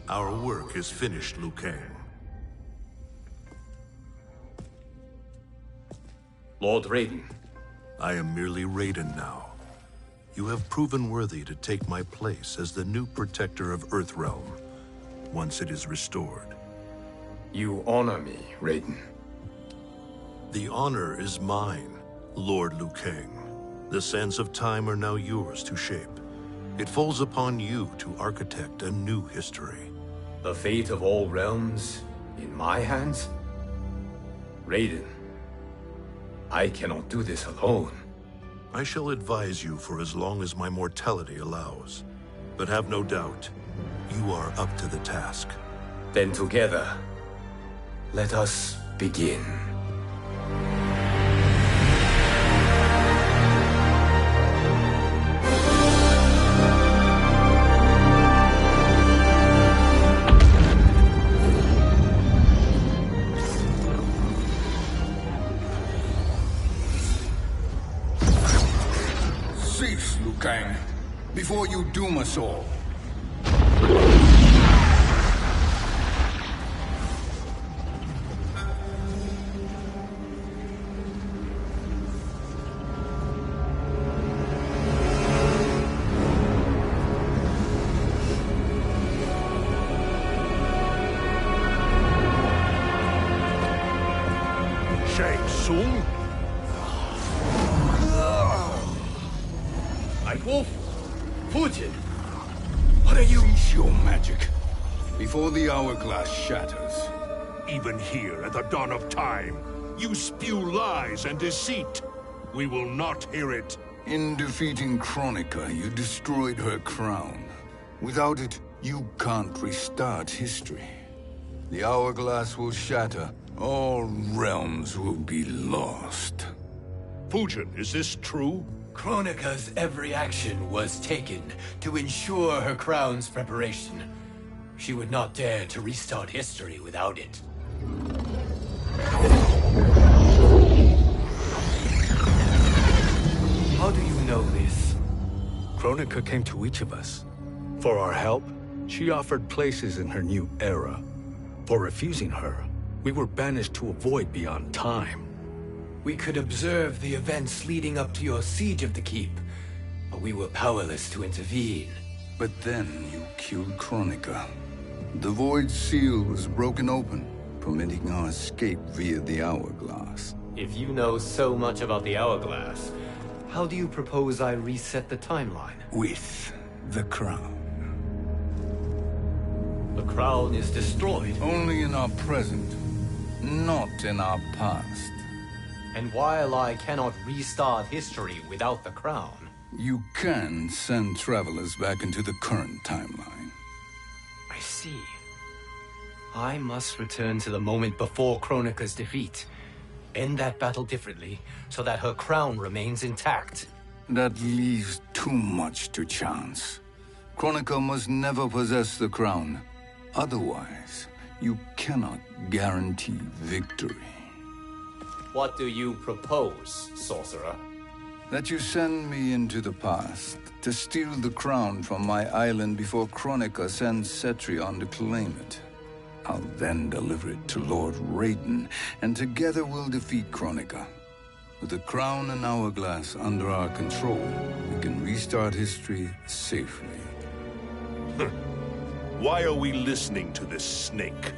Our work is finished, Liu Kang. Lord Raiden. I am merely Raiden now. You have proven worthy to take my place as the new protector of Earthrealm, once it is restored. You honor me, Raiden. The honor is mine, Lord Liu Kang. The sands of time are now yours to shape. It falls upon you to architect a new history. The fate of all realms in my hands? Raiden, I cannot do this alone. I shall advise you for as long as my mortality allows. But have no doubt, you are up to the task. Then together, let us begin. Cease, Liu Kang, before you doom us all. Shang Tsung? Wolf, Fujin, what are you? Cease your magic, before the hourglass shatters. Even here at the dawn of time, you spew lies and deceit. We will not hear it. In defeating Kronika, you destroyed her crown. Without it, you can't restart history. The hourglass will shatter. All realms will be lost. Fujin, is this true? Kronika's every action was taken to ensure her crown's preparation. She would not dare to restart history without it. How do you know this? Kronika came to each of us. For our help, she offered places in her new era. For refusing her, we were banished to a void beyond time. We could observe the events leading up to your siege of the keep, but we were powerless to intervene. But then you killed Kronika. The Void Seal was broken open, permitting our escape via the hourglass. If you know so much about the hourglass, how do you propose I reset the timeline? With the crown. The crown is destroyed. Only in our present, not in our past. And while I cannot restart history without the crown... You can send travelers back into the current timeline. I see. I must return to the moment before Kronika's defeat. End that battle differently, so that her crown remains intact. That leaves too much to chance. Kronika must never possess the crown. Otherwise, you cannot guarantee victory. What do you propose, sorcerer? That you send me into the past to steal the crown from my island before Kronika sends Cetrion to claim it. I'll then deliver it to Lord Raiden, and together we'll defeat Kronika. With the crown and hourglass under our control, we can restart history safely. Why are we listening to this snake?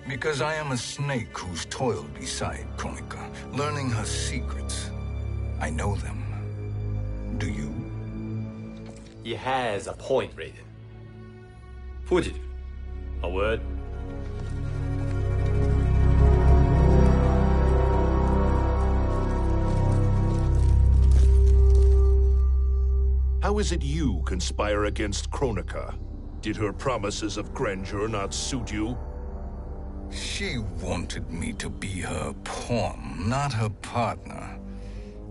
Because I am a snake who's toiled beside Kronika, learning her secrets. I know them. Do you? He has a point, Raiden. Fujin, a word? How is it you conspire against Kronika? Did her promises of grandeur not suit you? She wanted me to be her pawn, not her partner.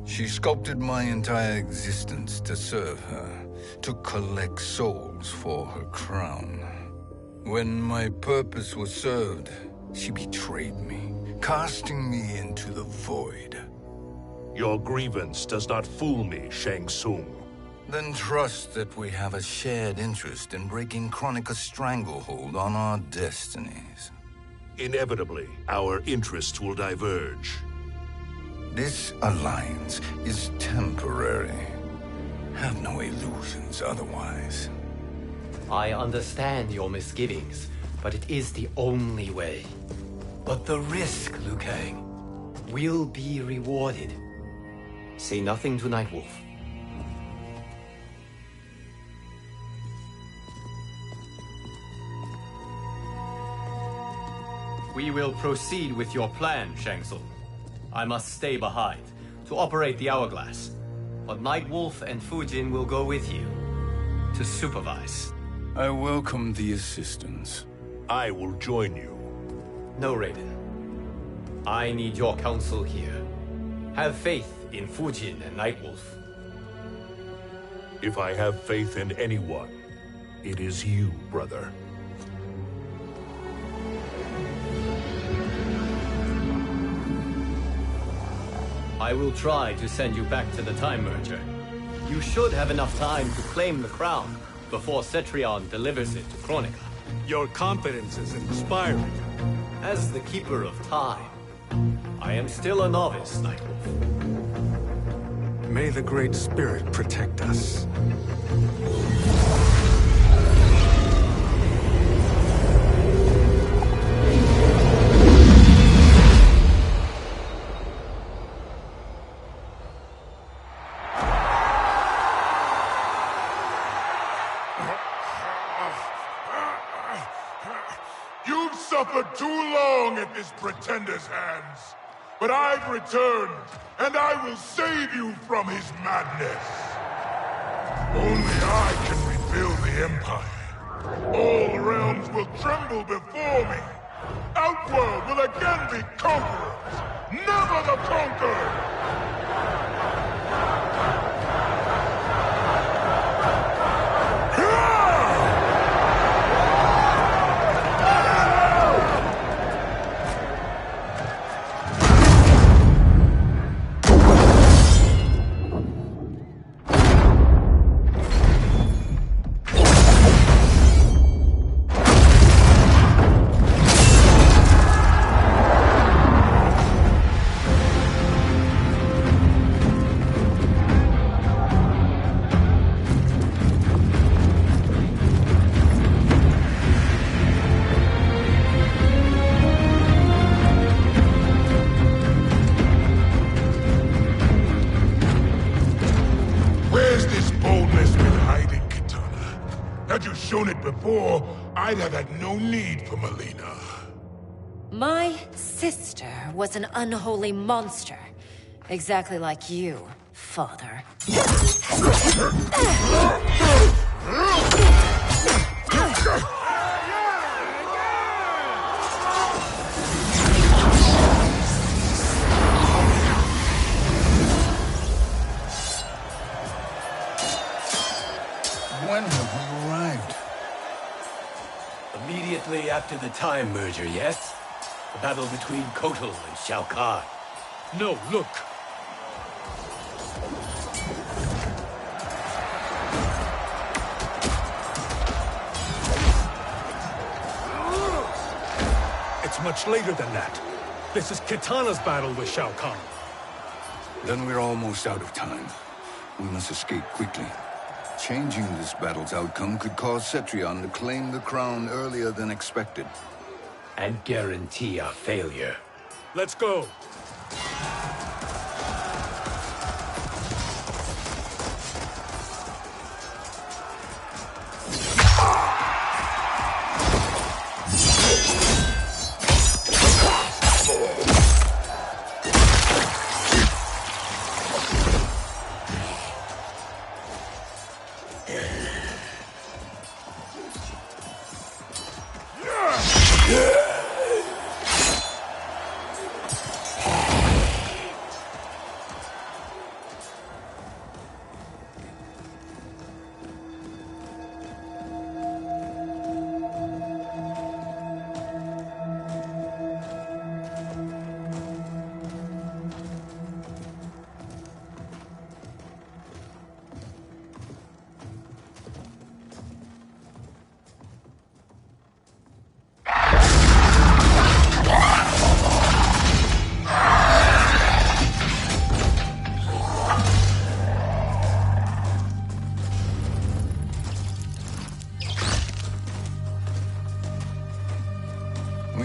She sculpted my entire existence to serve her, to collect souls for her crown. When my purpose was served, she betrayed me, casting me into the void. Your grievance does not fool me, Shang Tsung. Then trust that we have a shared interest in breaking Kronika's stranglehold on our destinies. Inevitably, our interests will diverge. This alliance is temporary. Have no illusions otherwise. I understand your misgivings, but it is the only way. But the risk, Liu Kang, will be rewarded. Say nothing to Nightwolf. We will proceed with your plan, Shang Tsung. I must stay behind to operate the Hourglass. But Nightwolf and Fujin will go with you to supervise. I welcome the assistance. I will join you. No, Raiden. I need your counsel here. Have faith in Fujin and Nightwolf. If I have faith in anyone, it is you, brother. I will try to send you back to the Time Merger. You should have enough time to claim the crown before Cetrion delivers it to Kronika. Your confidence is inspiring. As the Keeper of Time, I am still a novice, Nightwolf. May the Great Spirit protect us. You've suffered too long at this pretender's hands. But I've returned, and I will save you from his madness. Only I can rebuild the Empire. All realms will tremble before me. Outworld will again be conquerors, never the conquered! Had you shown it before, I'd have had no need for Melina. My sister was an unholy monster. Exactly like you, father. When have we arrived? Immediately after the Time Merger, yes? The battle between Kotal and Shao Kahn. No, look. It's much later than that. This is Kitana's battle with Shao Kahn. Then we're almost out of time. We must escape quickly. Changing this battle's outcome could cause Cetrion to claim the crown earlier than expected. And guarantee our failure. Let's go.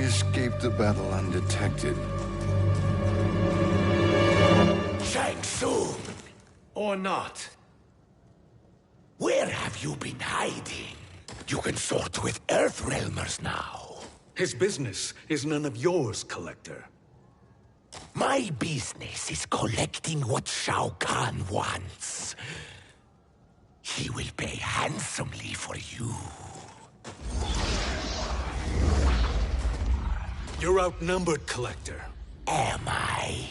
escaped the battle undetected. Shang Tsung! Or not. Where have you been hiding? You can sort with Earthrealmers now. His business is none of yours, Collector. My business is collecting what Shao Kahn wants. He will pay handsomely for you. You're outnumbered, Collector. Am I?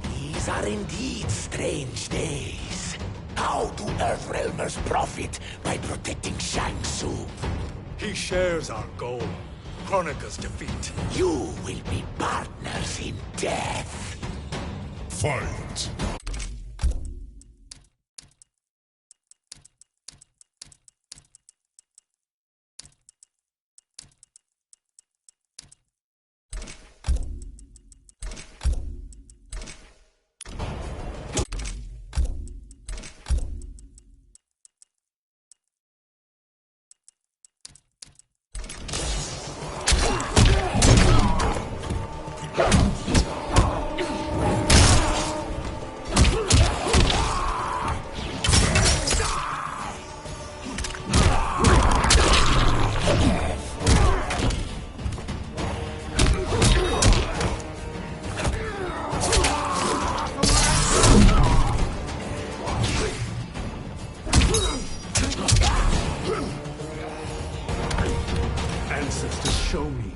These are indeed strange days. How do Earthrealmers profit by protecting Shang Tsung? He shares our goal. Kronika's defeat. You will be partners in death. Fight! Ancestors, show me.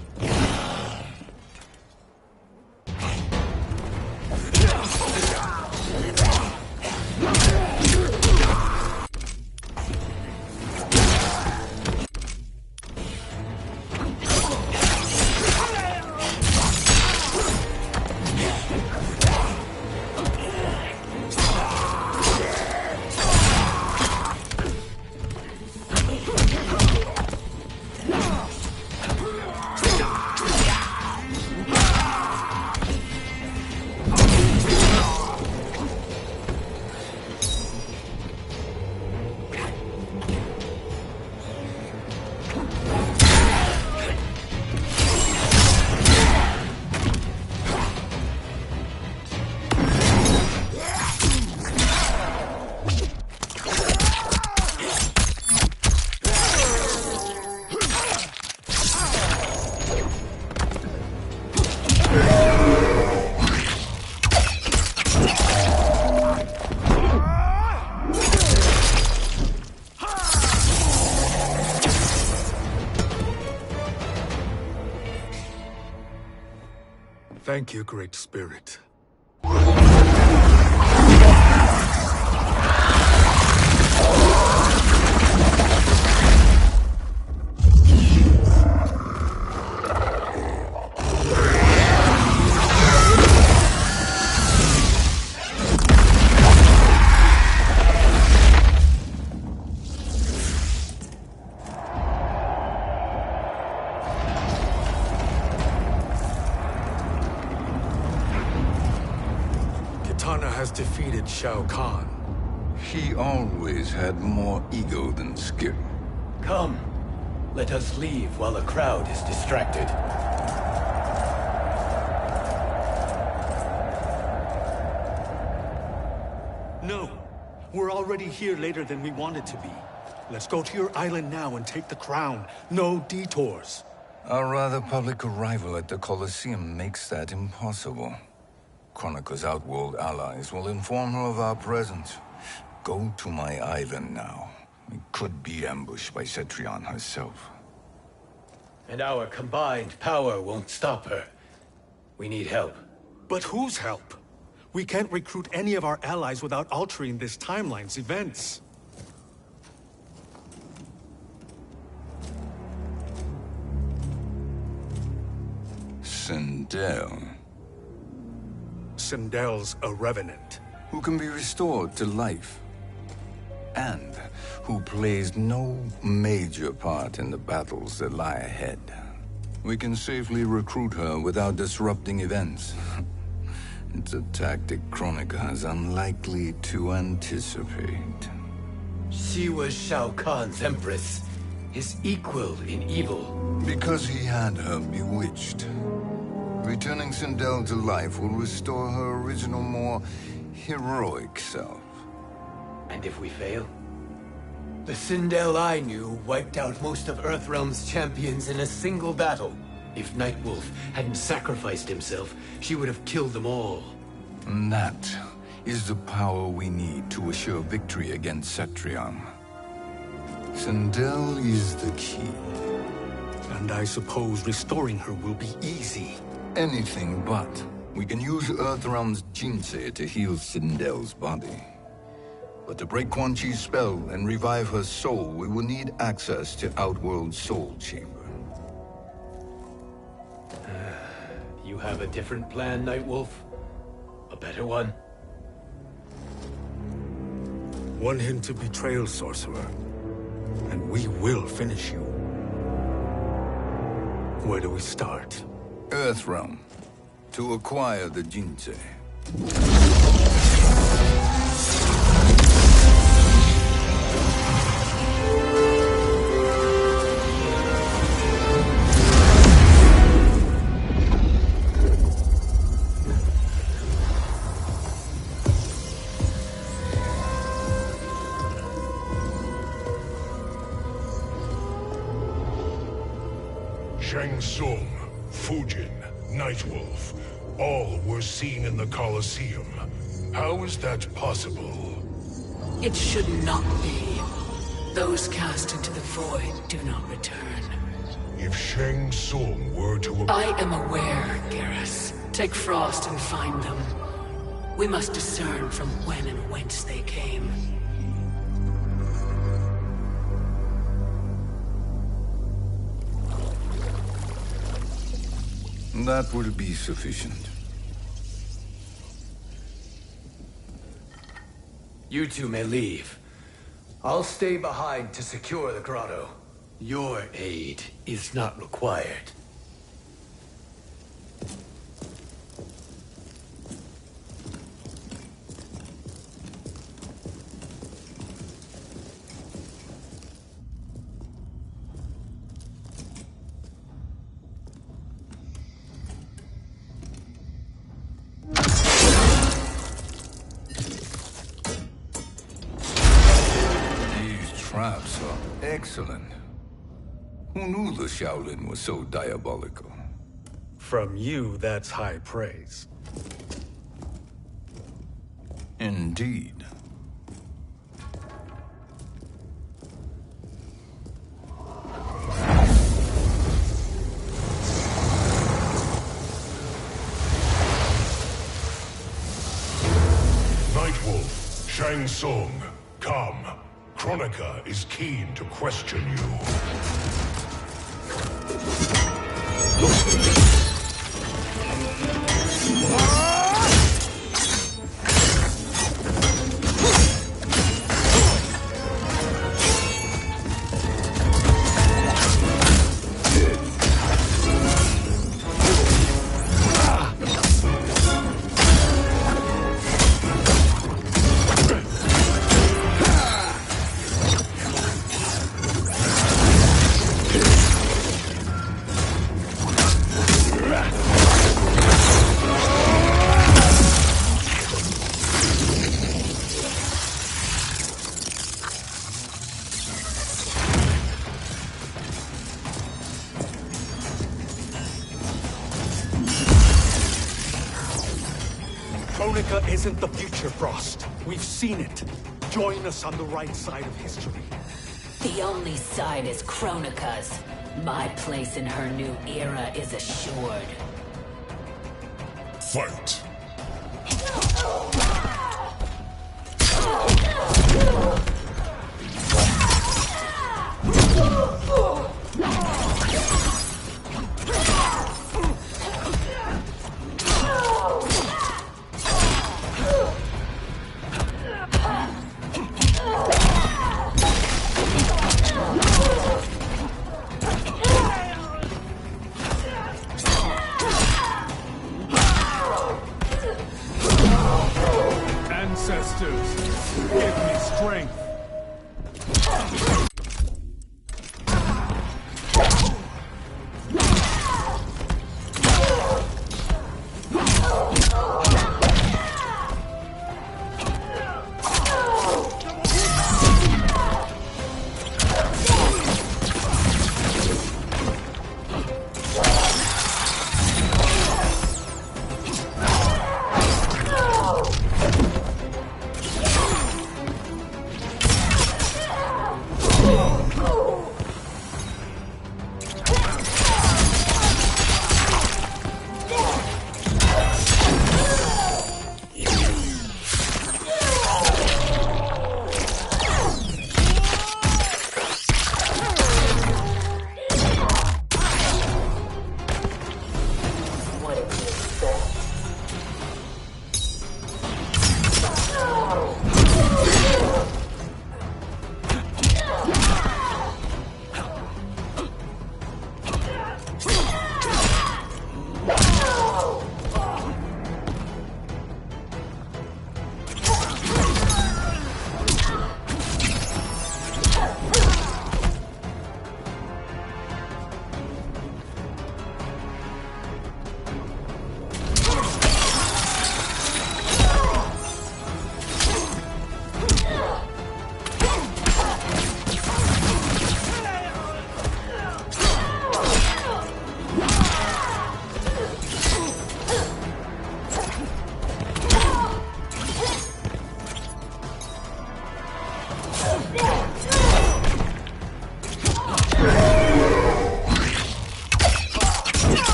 Thank you, Great Spirit. Kitana has defeated Shao Kahn. He always had more ego than skill. Come, let us leave while the crowd is distracted. No, we're already here later than we wanted to be. Let's go to your island now and take the crown. No detours. Our rather public arrival at the Colosseum makes that impossible. Kronika's outworld allies will inform her of our presence. Go to my island now. We could be ambushed by Cetrion herself. And our combined power won't stop her. We need help. But whose help? We can't recruit any of our allies without altering this timeline's events. Sindel, Sindel's a revenant. who can be restored to life. And who plays no major part in the battles that lie ahead. We can safely recruit her without disrupting events. It's a tactic Kronika is unlikely to anticipate. She was Shao Kahn's empress, his equal in evil. Because he had her bewitched. Returning Sindel to life will restore her original, more heroic self. And if we fail? The Sindel I knew wiped out most of Earthrealm's champions in a single battle. If Nightwolf hadn't sacrificed himself, she would have killed them all. And that is the power we need to assure victory against Cetrion. Sindel is the key. And I suppose restoring her will be easy. Anything but. We can use Earthrealm's Jinsei to heal Sindel's body. But to break Quan Chi's spell and revive her soul, we will need access to Outworld's Soul Chamber. You have a different plan, Nightwolf? A better one? One hint to betrayal, sorcerer. And we will finish you. Where do we start? Earthrealm. To acquire the Jinsei. Shang Tsung, Fujin, Nightwolf, all were seen in the Colosseum. How is that possible? It should not be. Those cast into the void do not return. If Shang Tsung were to... I am aware, Garrus. Take Frost and find them. We must discern from when and whence they came. That will be sufficient. You two may leave. I'll stay behind to secure the grotto. Your aid is not required. Traps are excellent. Who knew the Shaolin was so diabolical? From you, that's high praise. Indeed. Nightwolf, Shang Tsung, come. Kronika is keen to question you. Kronika isn't the future, Frost. We've seen it. Join us on the right side of history. The only side is Kronika's. My place in her new era is assured. Fight!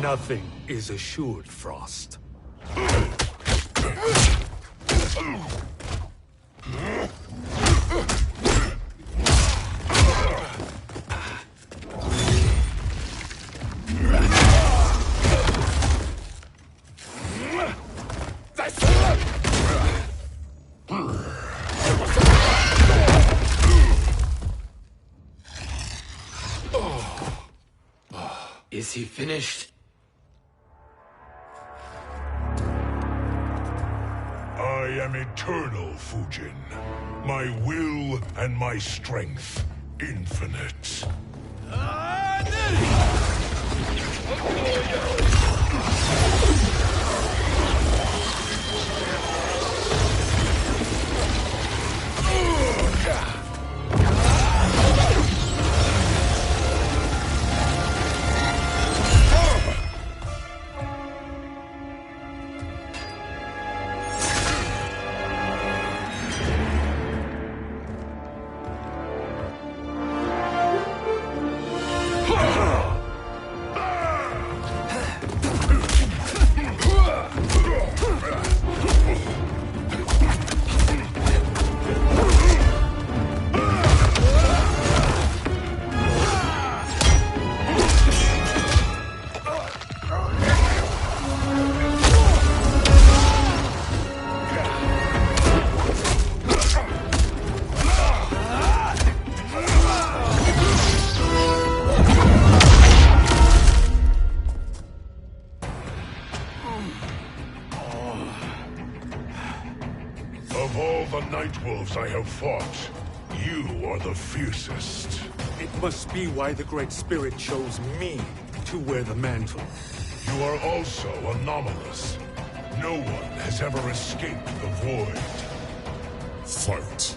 Nothing is assured, Frost. Is he finished? I am eternal, Fujin. My will and my strength infinite. Of all the Nightwolves I have fought, you are the fiercest. It must be why the Great Spirit chose me to wear the mantle. You are also anomalous. No one has ever escaped the void. Fight.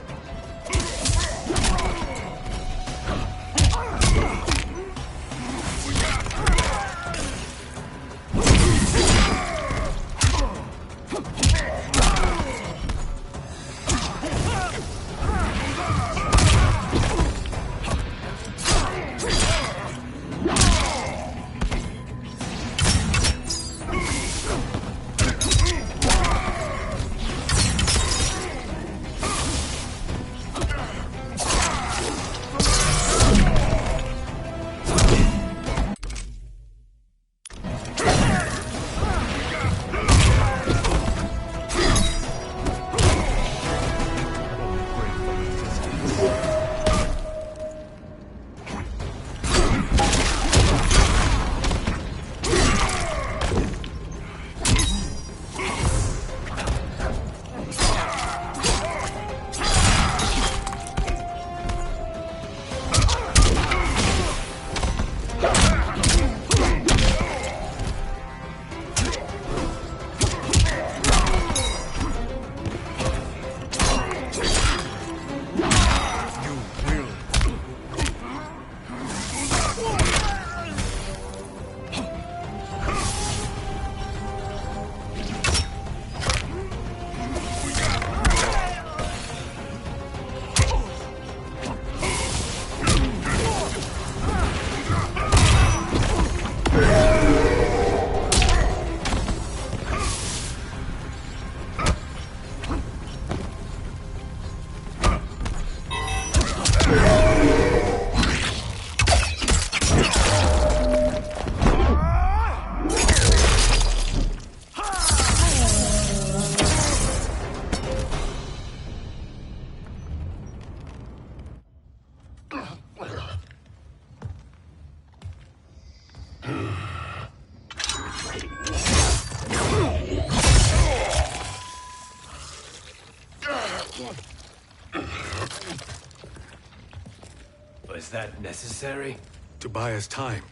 Was that necessary? To buy us time.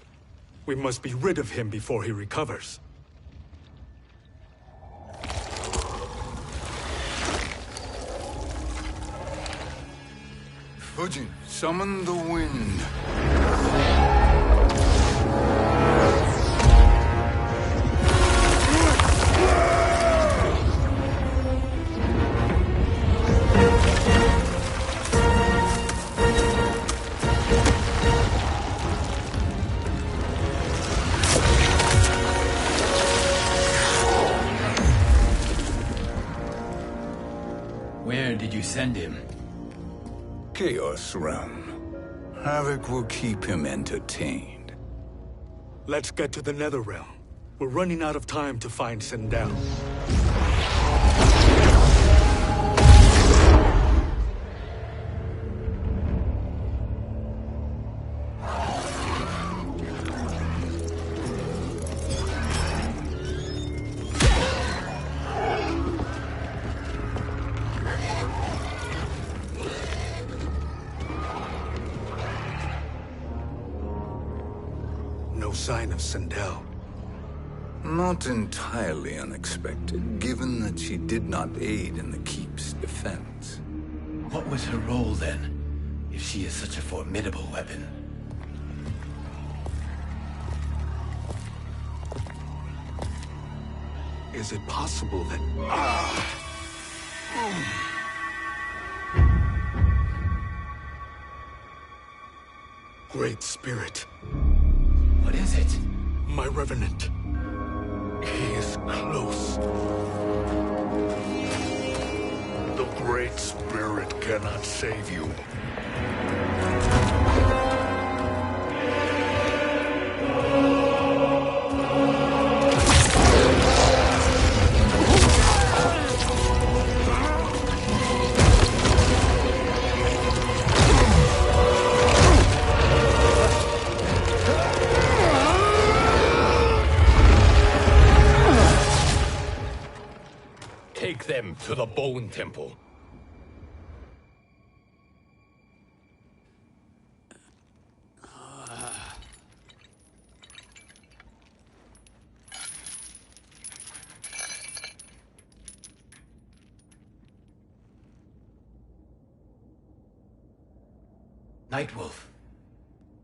We must be rid of him before he recovers. Fujin, summon the wind. did you send him? Chaos Realm. Havoc will keep him entertained. Let's get to the Netherrealm. We're running out of time to find Sindel. No sign of Sindel. Not entirely unexpected, given that she did not aid in the Keep's defense. What was her role then, if she is such a formidable weapon? Is it possible that... Great Spirit. What is it? My Revenant. He is close. The Great Spirit cannot save you. Take them to the Bone Temple. Nightwolf.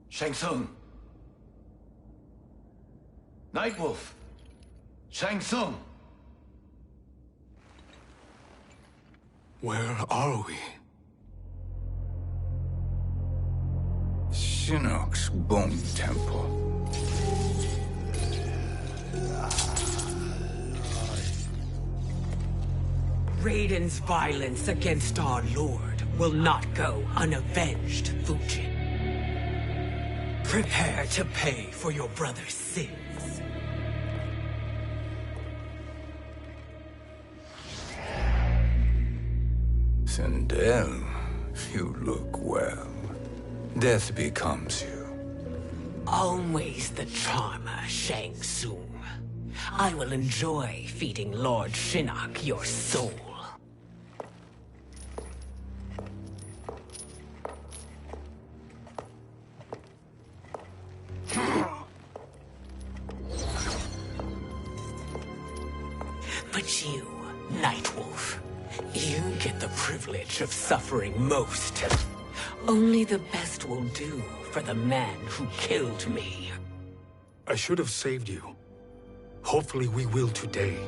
Shang Tsung. Nightwolf. Shang Tsung. Where are we? Shinnok's Bone Temple. Raiden's violence against our Lord will not go unavenged, Fujin. Prepare to pay for your brother's sins. Sindel, you look well. Death becomes you. Always the charmer, Shang Tsung. I will enjoy feeding Lord Shinnok your soul. But you, Nightwolf, you get the privilege of suffering most. Only the best will do for the man who killed me. I should have saved you. Hopefully we will today.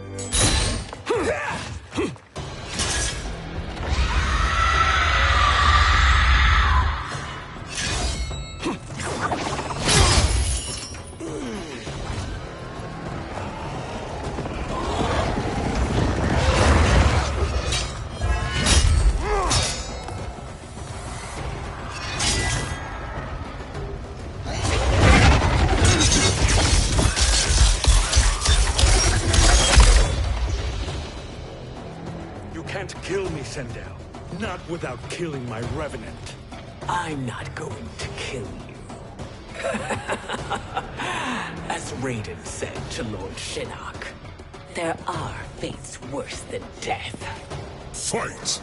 Kill me, Sindel. Not without killing my Revenant. I'm not going to kill you. As Raiden said to Lord Shinnok, there are fates worse than death. Fight!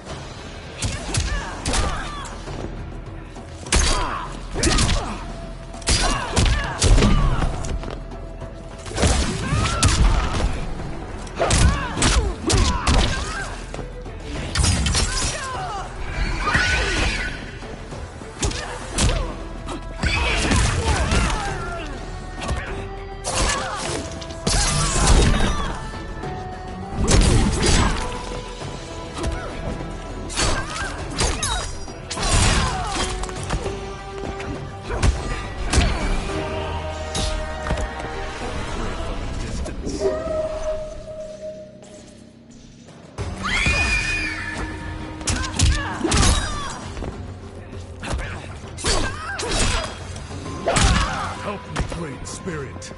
great spirit.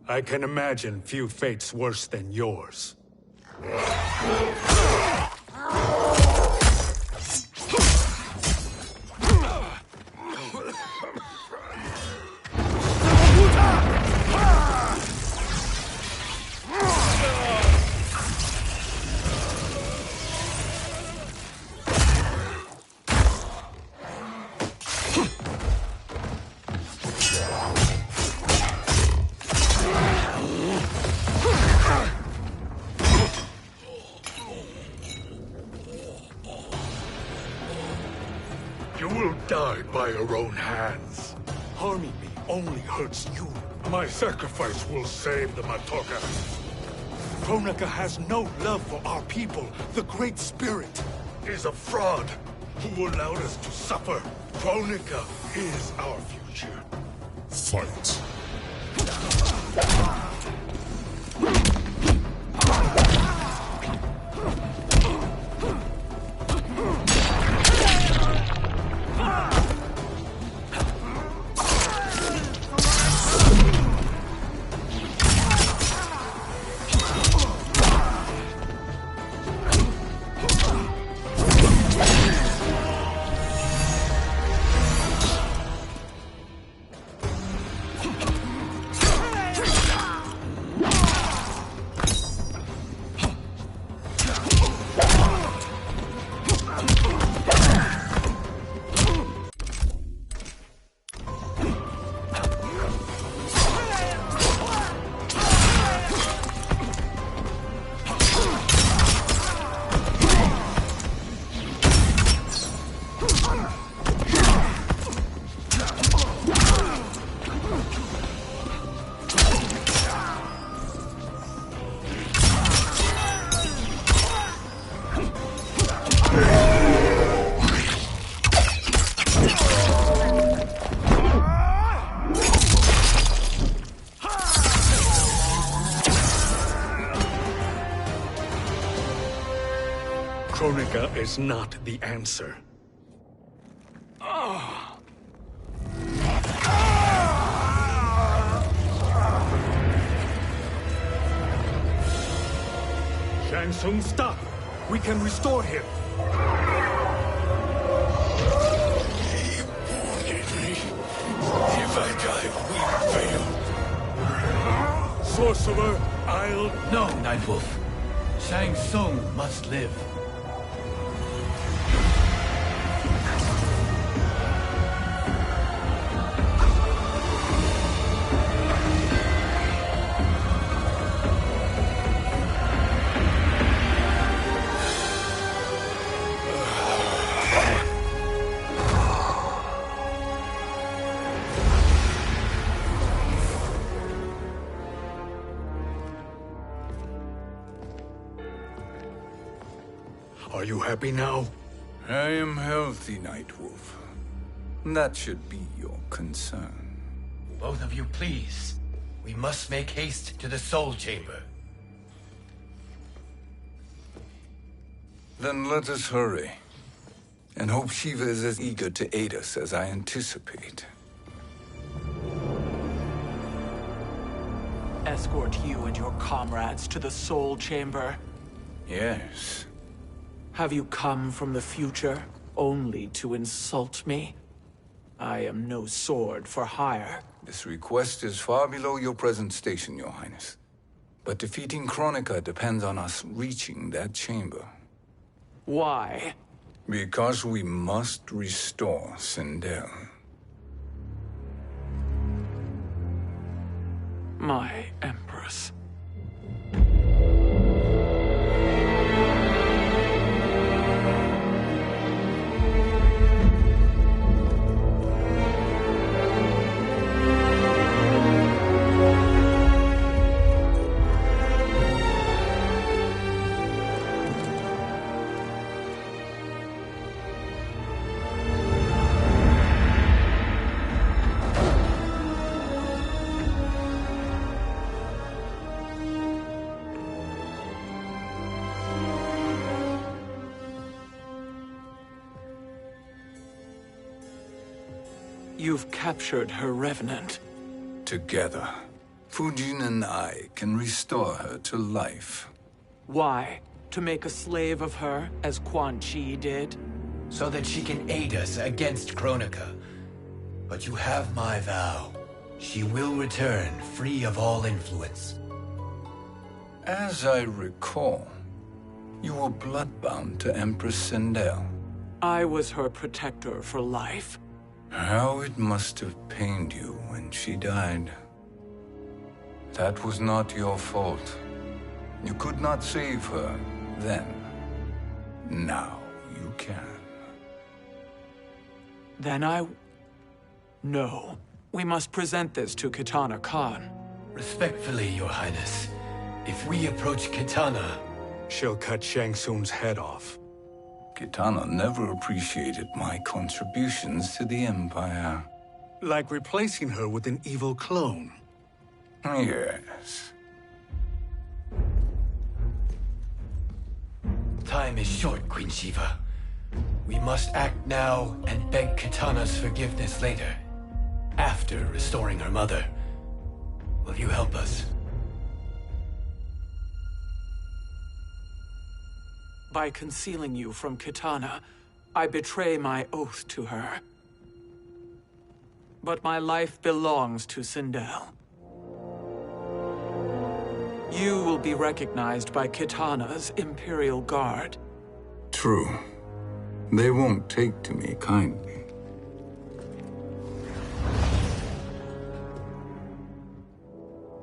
I can imagine few fates worse than yours. You will die by your own hands. Harming me only hurts you. My sacrifice will save the Matoka. Kronika has no love for our people. The Great Spirit is a fraud who allowed us to suffer. Kronika is our future. Fight. Kronika is not the answer. Shang Tsung, stop! We can restore him! If I die, we fail. Sorcerer, I'll... No, Nightwolf. Shang Tsung must live. Are you happy now? I am healthy, Nightwolf. That should be your concern. Both of you, please. We must make haste to the Soul Chamber. Then let us hurry. And hope Sheeva is as eager to aid us as I anticipate. Escort you and your comrades to the Soul Chamber. Yes. Have you come from the future only to insult me? I am no sword for hire. This request is far below your present station, Your Highness. But defeating Kronika depends on us reaching that chamber. Why? Because we must restore Sindel. my Empress. You've captured her revenant. Together, Fujin and I can restore her to life. Why? To make a slave of her, as Quan Chi did? So that she can aid us against Kronika. But you have my vow. She will return free of all influence. As I recall, you were bloodbound to Empress Sindel. I was her protector for life. How it must have pained you when she died. That was not your fault. You could not save her then. Now you can. Then No. We must present this to Kitana Khan. Respectfully, Your Highness, if we approach Kitana... She'll cut Shang Tsung's head off. Kitana never appreciated my contributions to the Empire. Like replacing her with an evil clone. Yes. Time is short, Queen Sheeva. We must act now and beg Kitana's forgiveness later. After restoring her mother. Will you help us? By concealing you from Kitana, I betray my oath to her. But my life belongs to Sindel. You will be recognized by Kitana's Imperial Guard. True. They won't take to me kindly.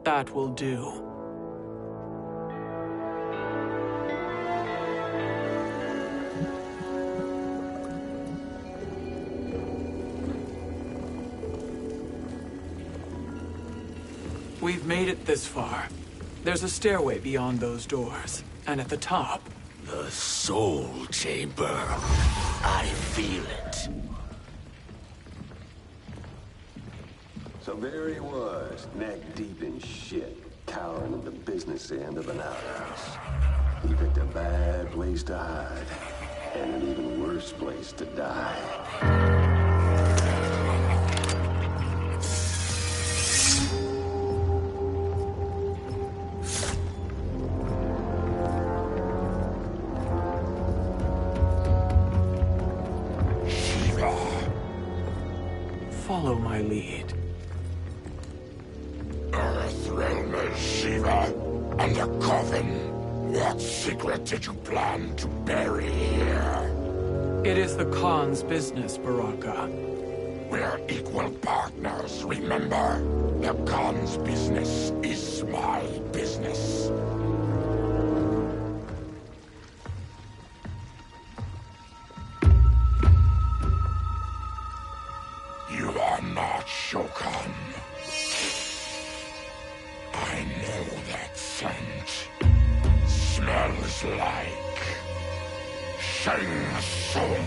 That will do. We've made it this far. There's a stairway beyond those doors, and at the top... The Soul Chamber. I feel it. So there he was, neck deep in shit, cowering at the business end of an outhouse. He picked a bad place to hide, and an even worse place to die. Follow my lead. Earthrealmer Sheeva, and a coven. What secret did you plan to bury here? It is the Khan's business, Baraka. We're equal partners, remember? The Khan's business is my business. You are not Shokan. I know that scent. Smells like... Shang Tsung.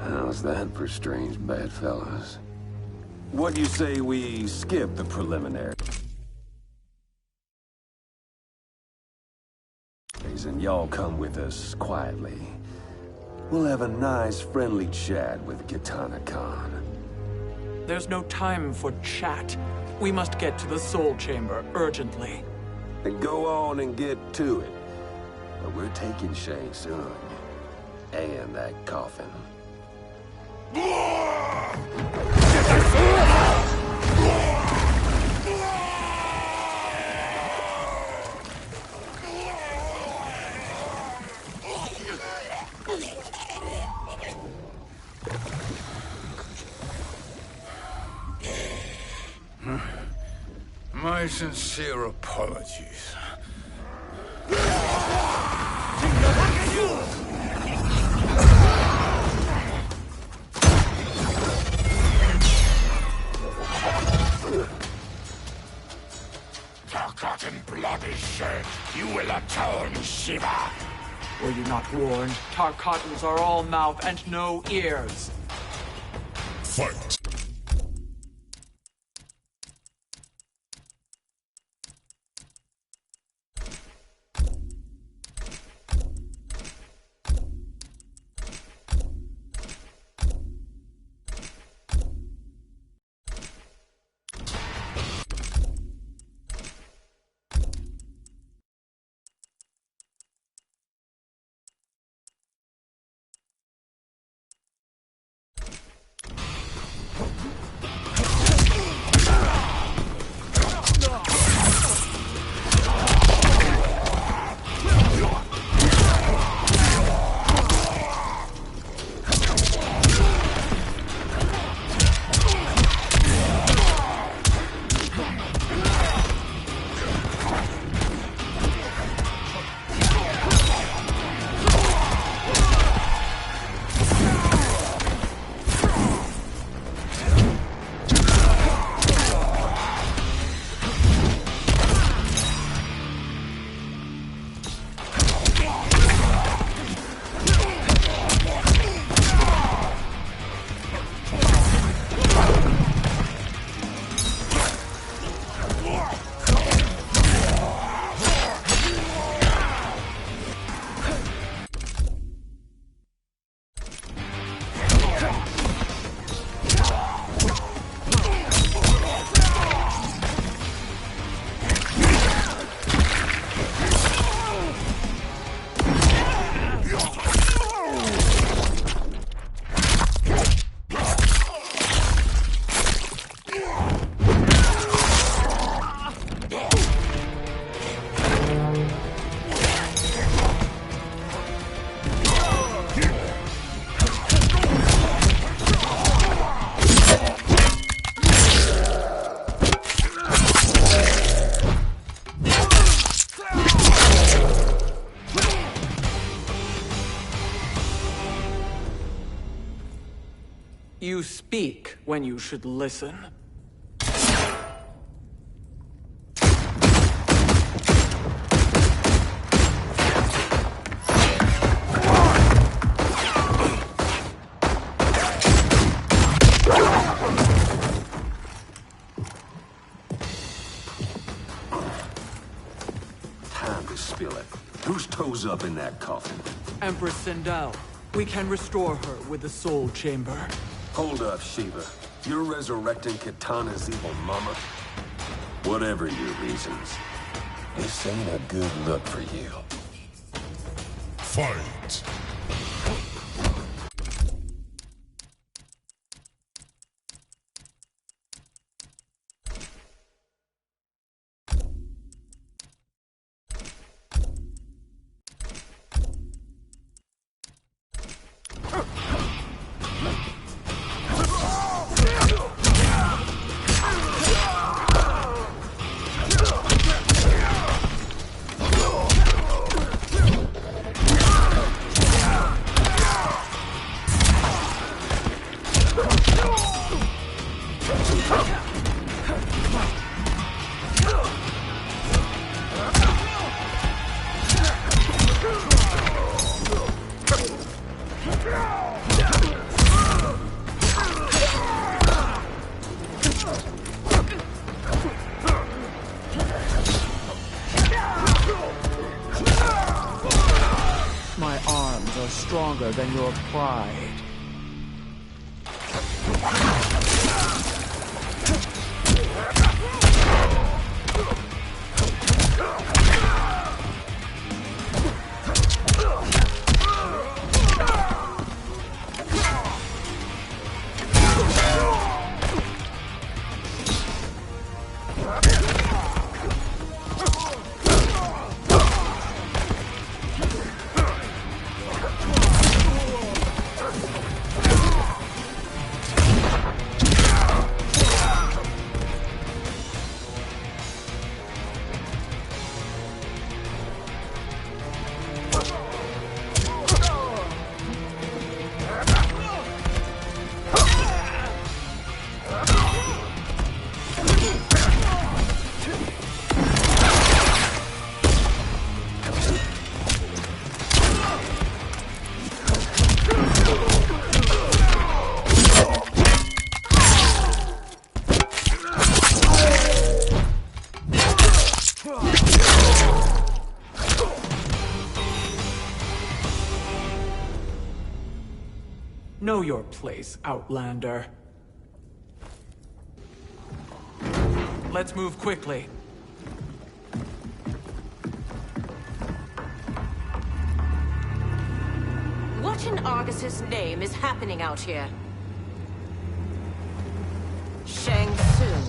How's that for strange bedfellows? What do you say we skip the preliminary? And y'all come with us quietly. We'll have a nice, friendly chat with Kitana Khan. There's no time for chat. We must get to the Soul Chamber urgently. Then go on and get to it. But we're taking Shang Tsung. And that coffin. My sincere apologies. Forgotten blood is shed. You will atone, Sheeva. Were you not warned? Tarkatans are all mouth and no ears. Fight! You speak when you should listen. Time to spill it. Whose toes up in that coffin? Empress Sindel. We can restore her with the Soul Chamber. Hold up, Sheeva. You're resurrecting Kitana's evil mama? Whatever your reasons, this ain't a good look for you. Fight! My arms are stronger than your pride. Know your place, Outlander. Let's move quickly. What in Argus's name is happening out here? Shang Tsung.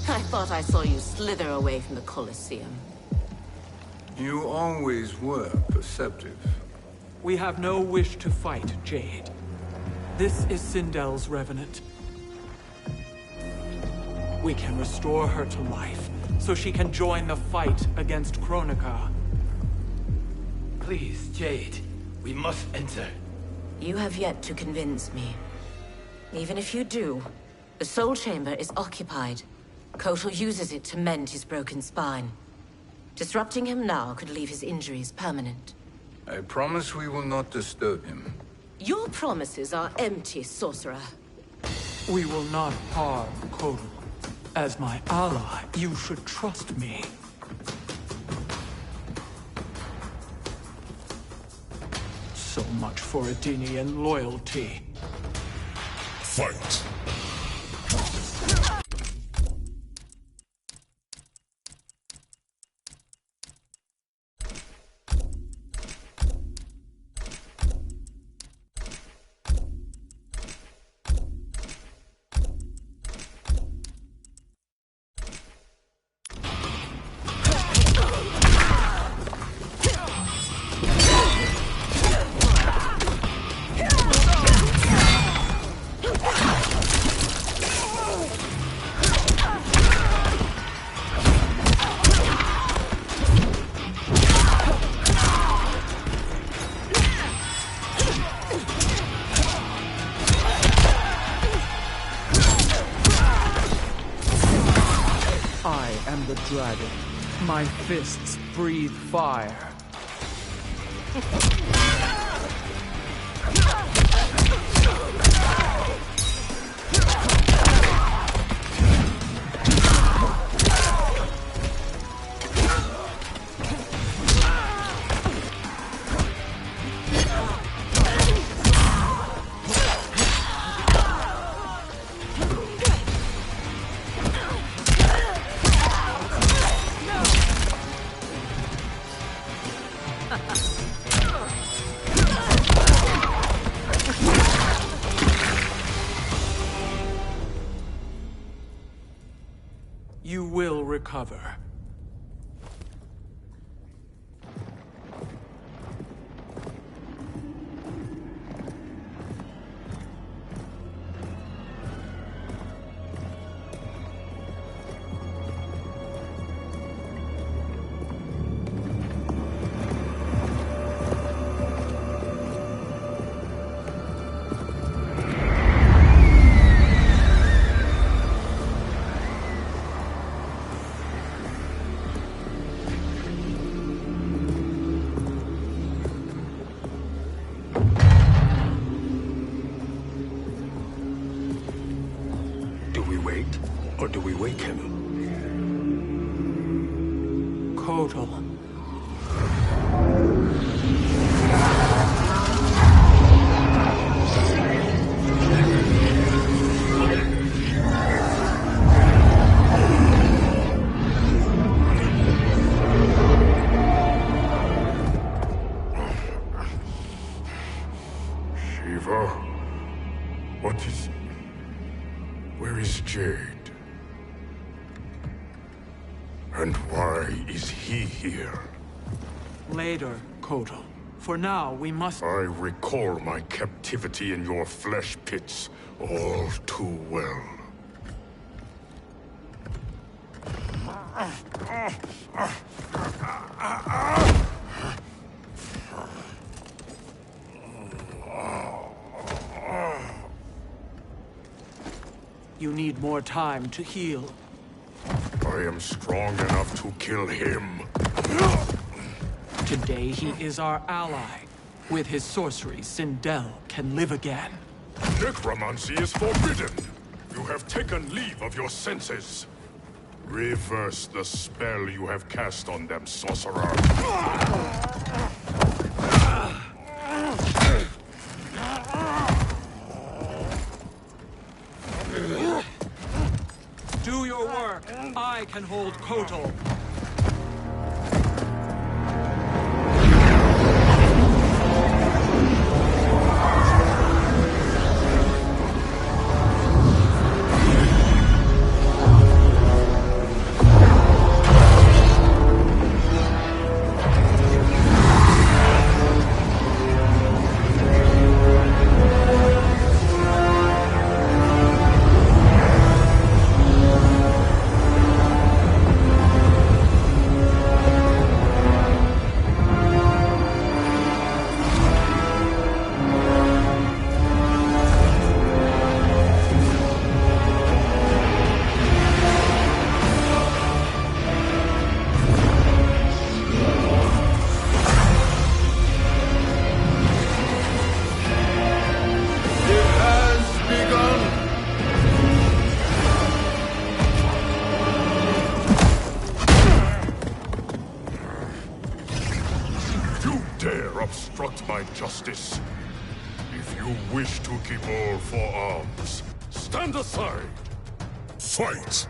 I thought I saw you slither away from the Colosseum. You always were perceptive. We have no wish to fight, Jade. This is Sindel's Revenant. We can restore her to life, so she can join the fight against Kronika. Please, Jade. We must enter. You have yet to convince me. Even if you do, the Soul Chamber is occupied. Kotal uses it to mend his broken spine. Disrupting him now could leave his injuries permanent. I promise we will not disturb him. Your promises are empty, sorcerer. We will not harm Kotal. As my ally, you should trust me. So much for Adenian loyalty. Fight! The dragon. My fists breathe fire. You will recover. Or do we wake him? Kotal. Sheeva? What is... Where is Jade? And why is he here? Later, Kotal. For now, we must... I recall my captivity in your flesh pits all too well. You need more time to heal. I am strong enough to kill him. Today he is our ally. With his sorcery, Sindel can live again. Necromancy is forbidden. You have taken leave of your senses. Reverse the spell you have cast on them, sorcerer. I can hold Kotal. Obstruct my justice. If you wish to keep all four arms, stand aside. Fight!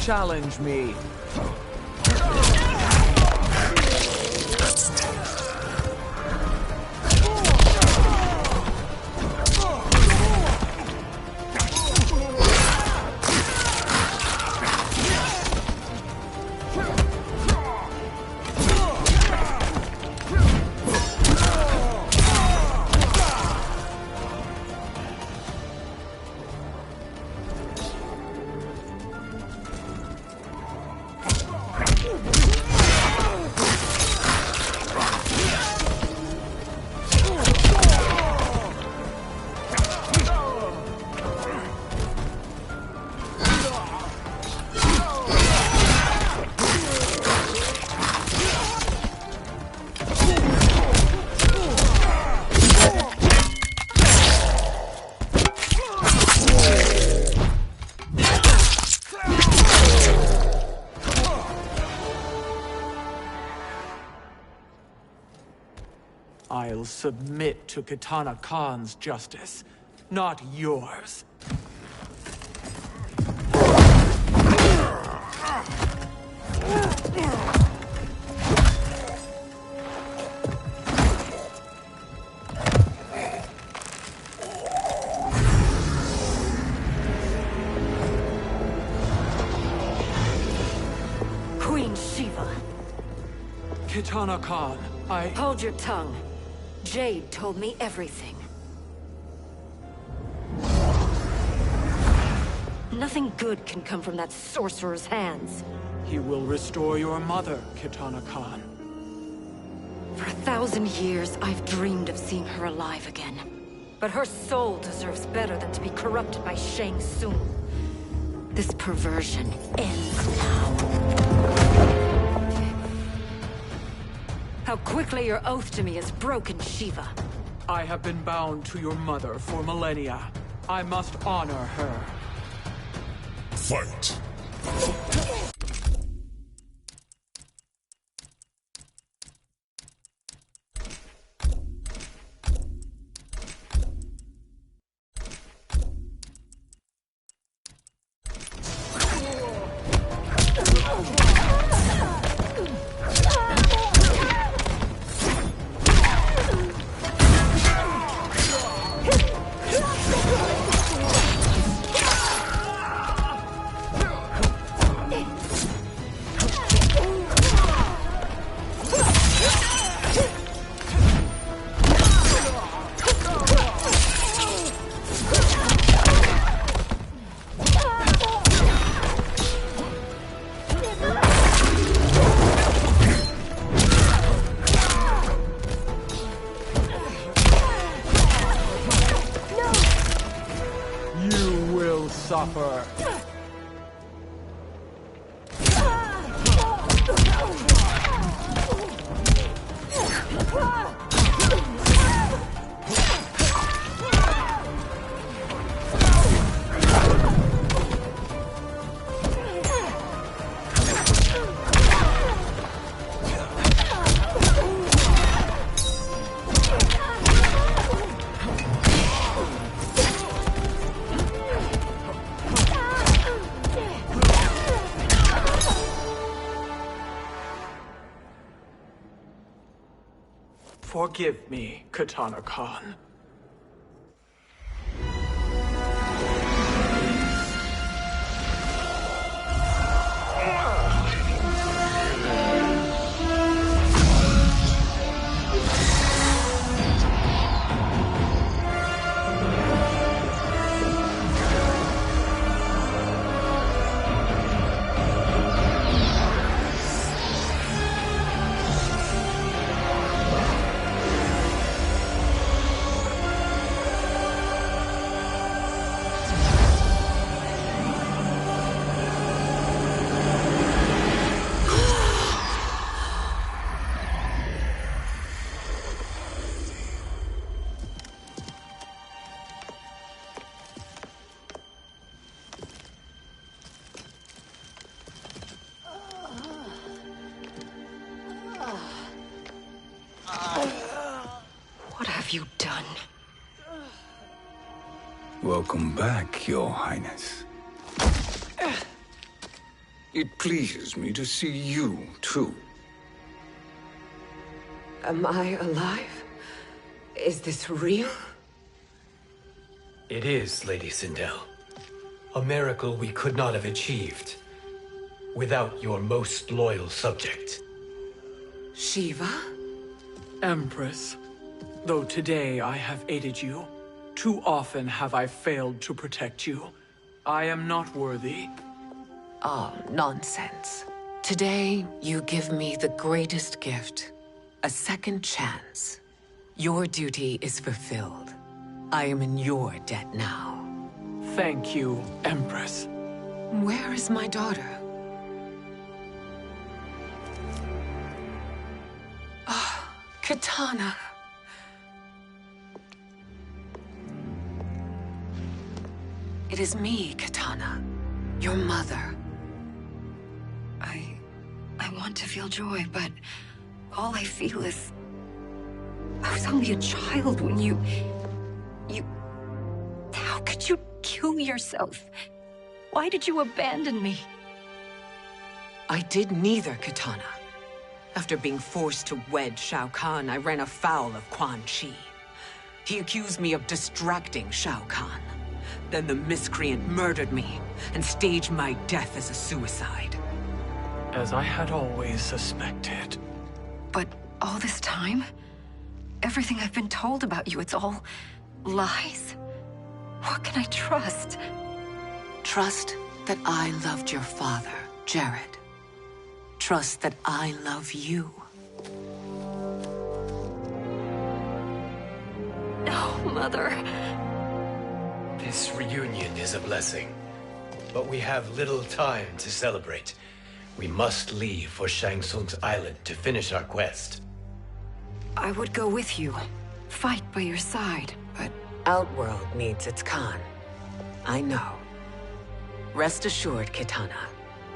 Challenge me. I'll submit to Kitana Khan's justice, not yours. Queen Sheeva. Kitana Khan, Hold your tongue. Jade told me everything. Nothing good can come from that sorcerer's hands. He will restore your mother, Kitana Khan. For 1,000 years, I've dreamed of seeing her alive again. But her soul deserves better than to be corrupted by Shang Tsung. This perversion ends now. How quickly your oath to me is broken, Sheeva. I have been bound to your mother for millennia. I must honor her. Fight! suffer. Forgive me, Katana Khan. What have you done? Welcome back, Your Highness. It pleases me to see you, too. Am I alive? Is this real? It is, Lady Sindel. A miracle we could not have achieved without your most loyal subject. Sheeva? Empress, though today I have aided you, too often have I failed to protect you. I am not worthy. Oh, nonsense. Today, you give me the greatest gift. A second chance. Your duty is fulfilled. I am in your debt now. Thank you, Empress. Where is my daughter? Ah, Katana. It is me, Katana. Your mother. I want to feel joy, but all I feel is... I was only a child when you... How could you kill yourself? Why did you abandon me? I did neither, Katana. After being forced to wed Shao Kahn, I ran afoul of Quan Chi. He accused me of distracting Shao Kahn. Then the miscreant murdered me and staged my death as a suicide. As I had always suspected. But all this time? Everything I've been told about you, it's all lies? What can I trust? Trust that I loved your father, Jared. Trust that I love you. No, Mother. This reunion is a blessing, but we have little time to celebrate. We must leave for Shang Tsung's island to finish our quest. I would go with you, fight by your side, but... Outworld needs its Khan. I know. Rest assured, Katana.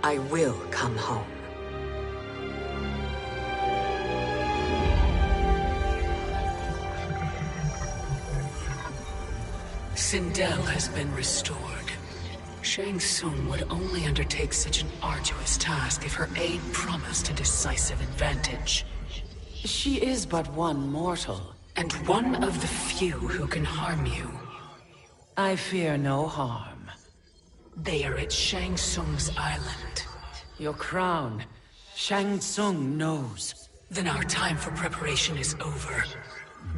I will come home. Sindel has been restored. Shang Tsung would only undertake such an arduous task if her aid promised a decisive advantage. She is but one mortal, and one of the few who can harm you. I fear no harm. They are at Shang Tsung's island. Your crown, Shang Tsung knows. Then our time for preparation is over.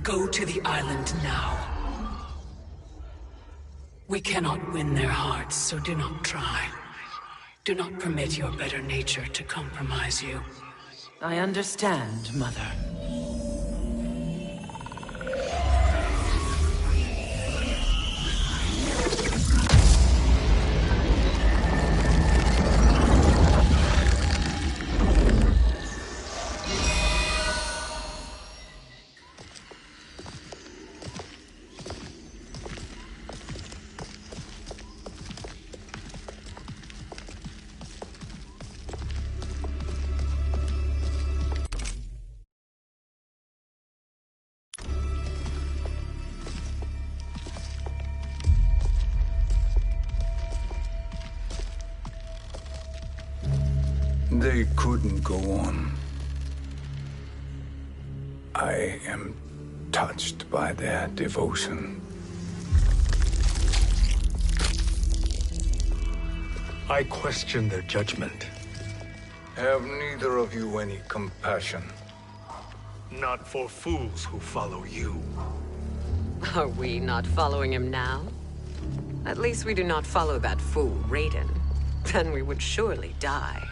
Go to the island now. We cannot win their hearts, so do not try. Do not permit your better nature to compromise you. I understand, Mother. They couldn't go on. I am touched by their devotion. I question their judgment. Have neither of you any compassion? Not for fools who follow you. Are we not following him now? At least we do not follow that fool, Raiden. Then we would surely die.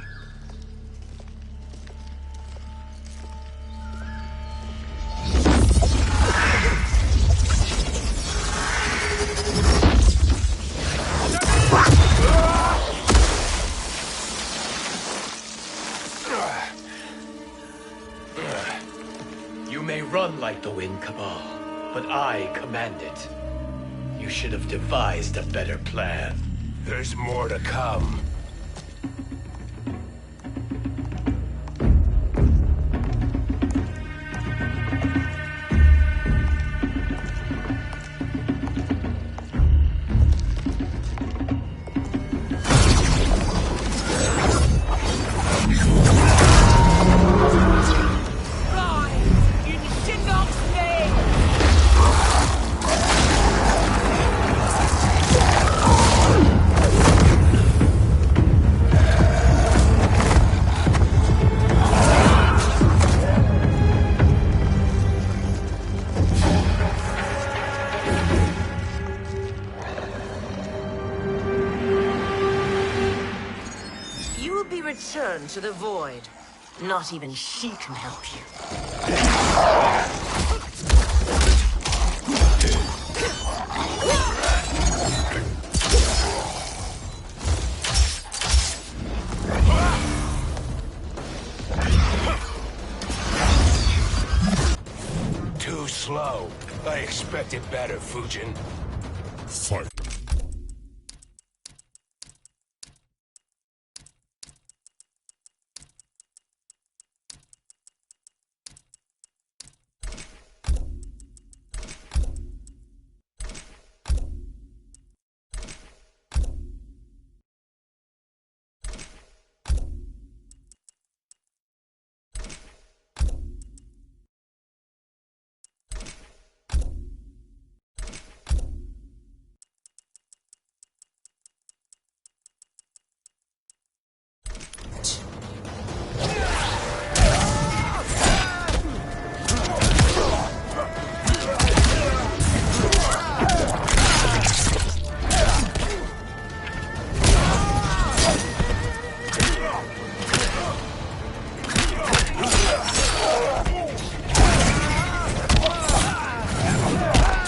You may run like the wind, Cabal, but I command it. You should have devised a better plan. There's more to come. Return to the void. Not even she can help you. Too slow. I expected better, Fujin. Fight.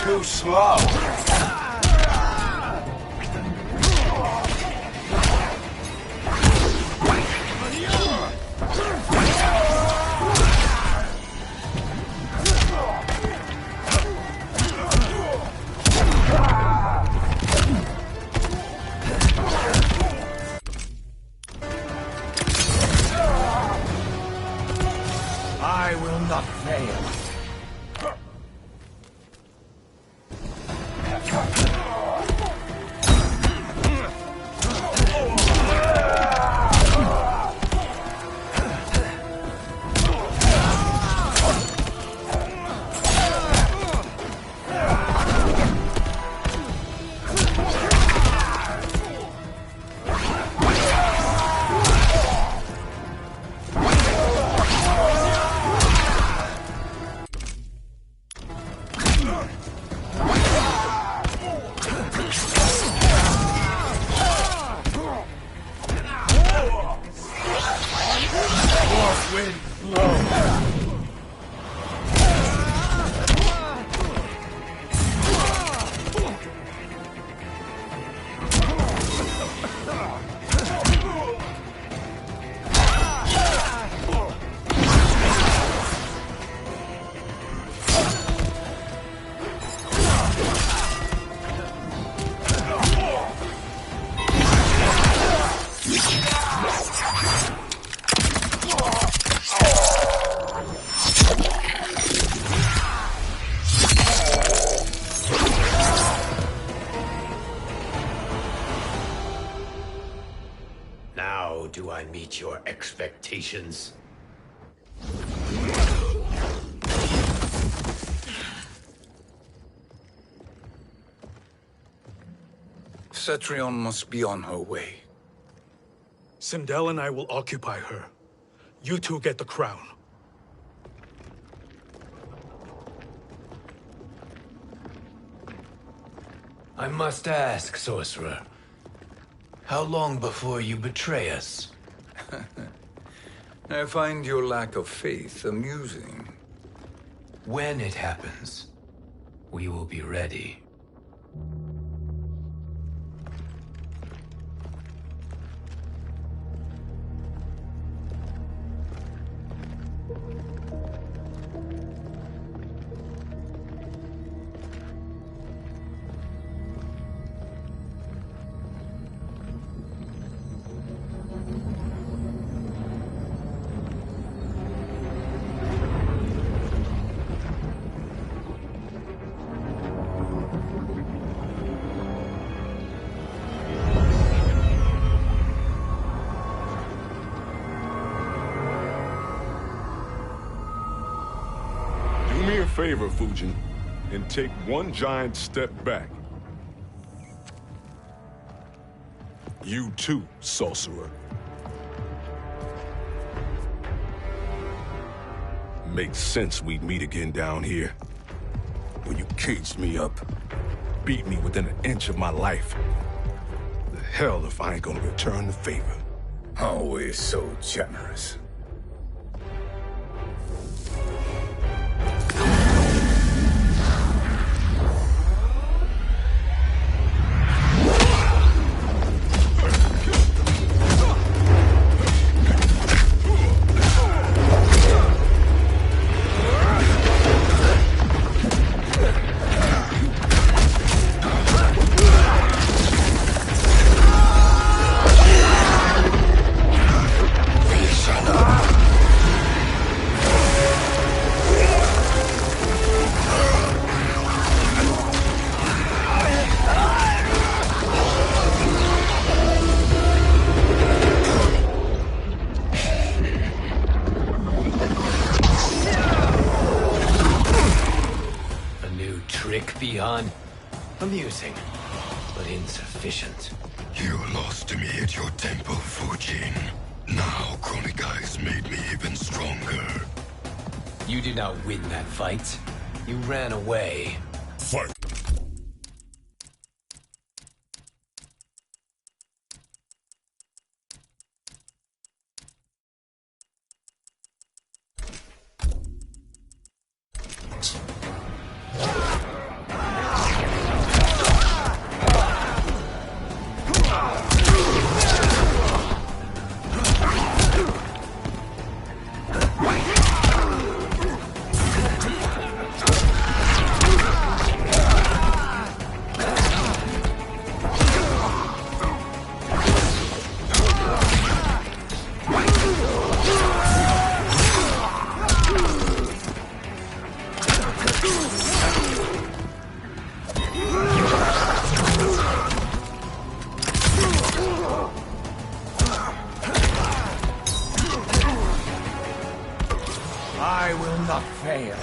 Too slow. I will not fail. can meet your expectations. Cetrion must be on her way. Sindel and I will occupy her. You two get the crown. I must ask, sorcerer. How long before you betray us? I find your lack of faith amusing. When it happens, we will be ready. Favor, Fujin, and take one giant step back. You too, sorcerer. Makes sense we'd meet again down here. When you caged me up, beat me within an inch of my life. The hell if I ain't gonna return the favor. Always so generous. Amusing, but insufficient. You lost to me at your temple, Fujin. Now Kronika has made me even stronger. You did not win that fight. You ran away. Fight! I will not fail.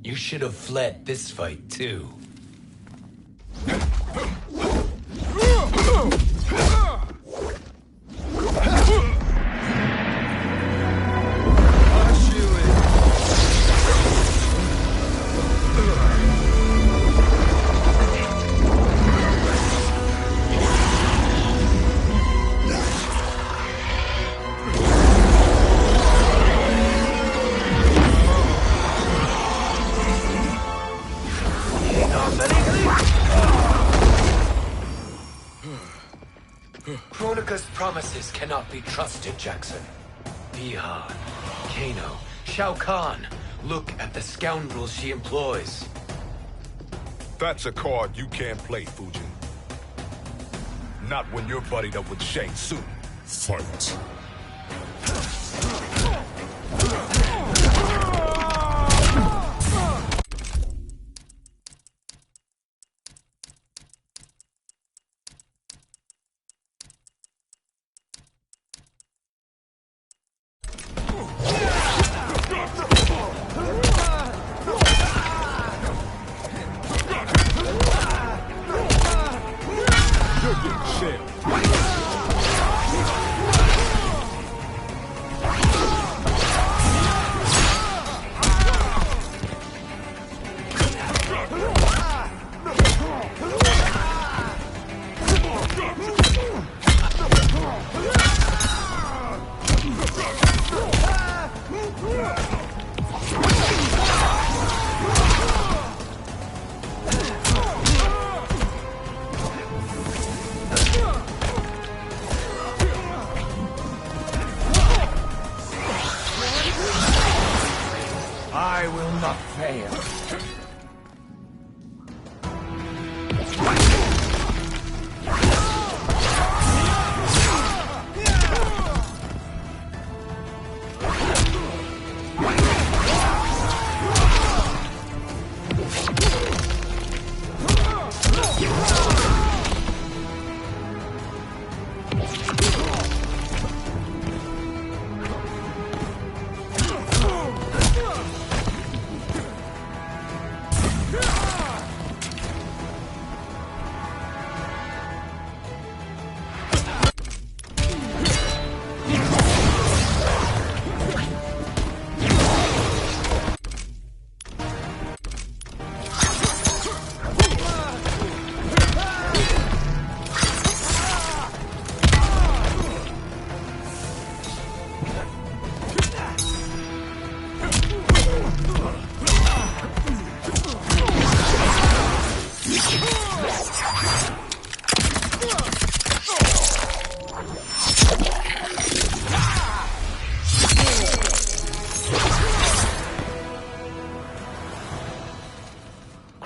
You should have fled this fight, too. Kronika's promises cannot be trusted, Jackson. Bihan, Kano, Shao Kahn. Look at the scoundrels she employs. That's a card you can't play, Fujin. Not when you're buddied up with Shang Tsung. Fight. I will not fail.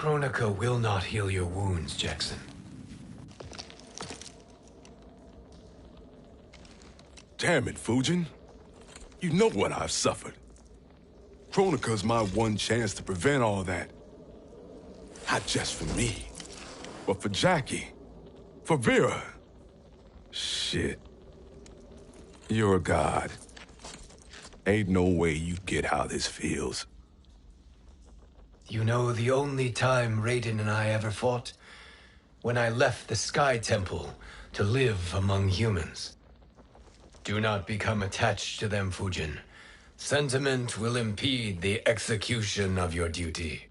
Kronika will not heal your wounds, Jackson. Damn it, Fujin. You know what I've suffered. Kronika's my one chance to prevent all that. Not just for me, but for Jackie, for Vera. Shit. You're a god. Ain't no way you get how this feels. You know the only time Raiden and I ever fought? When I left the Sky Temple to live among humans. Do not become attached to them, Fujin. Sentiment will impede the execution of your duty.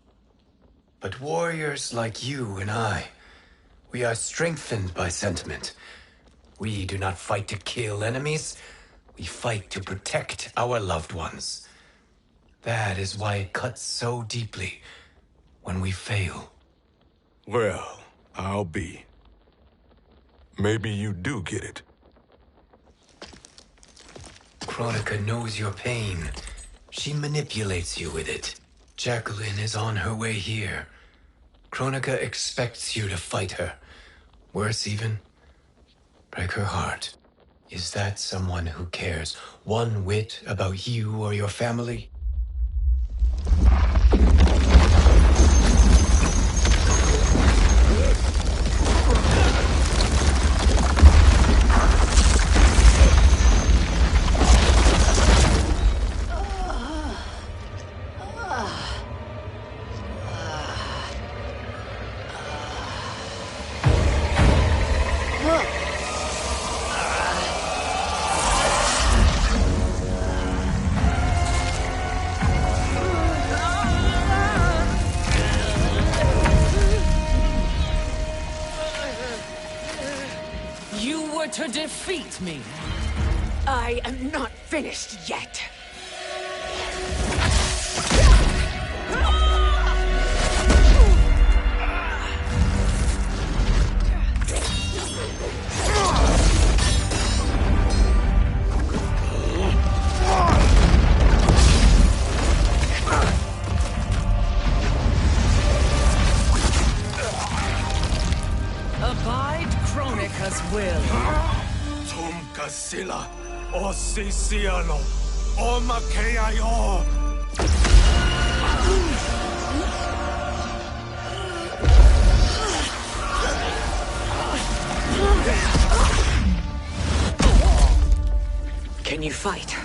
But warriors like you and I, we are strengthened by sentiment. We do not fight to kill enemies. We fight to protect our loved ones. That is why it cuts so deeply when we fail. Well, I'll be. Maybe you do get it. Kronika knows your pain. She manipulates you with it. Jacqueline is on her way here. Kronika expects you to fight her. Worse even, break her heart. Is that someone who cares one whit about you or your family? To defeat me. I am not finished yet. Kronika's will. Tum kasila, o sisiano, o makeayo. Can you fight?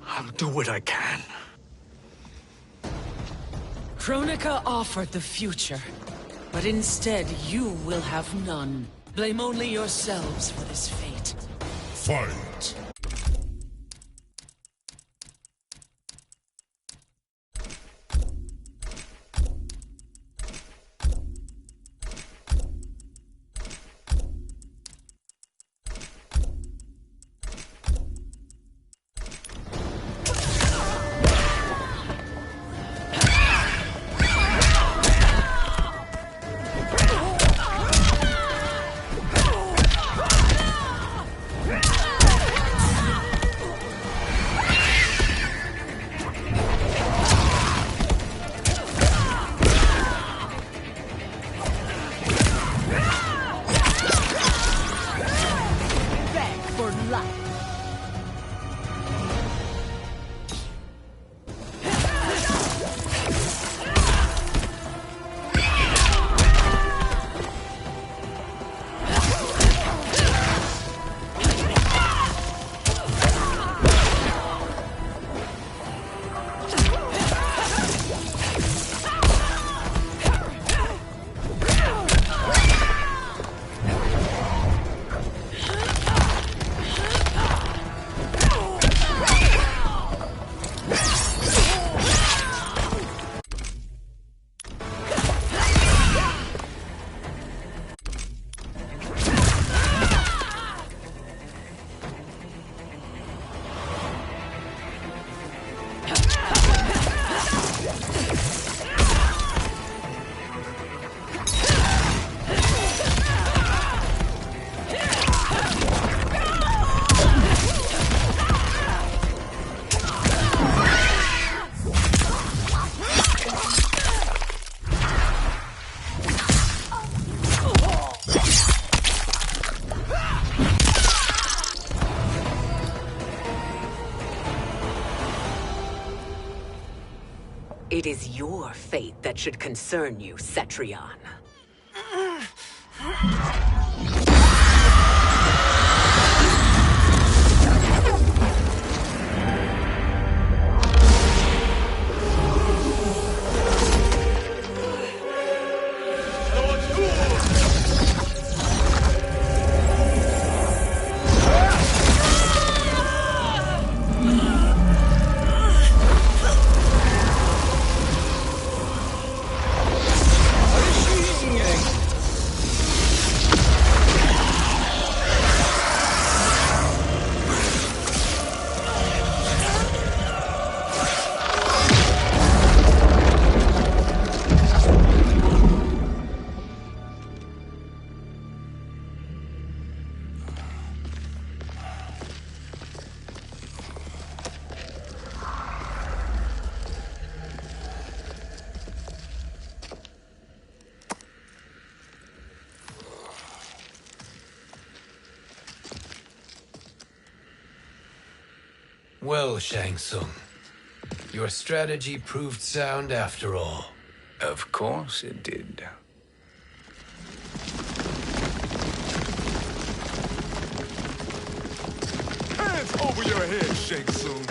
I'll do what I can. Kronika offered the future, but instead you will have none. Blame only yourselves for this fate. Fight! It is your fate that should concern you, Cetrion. Well, Shang Tsung, your strategy proved sound after all. Of course it did. Hands over your head, Shang Tsung.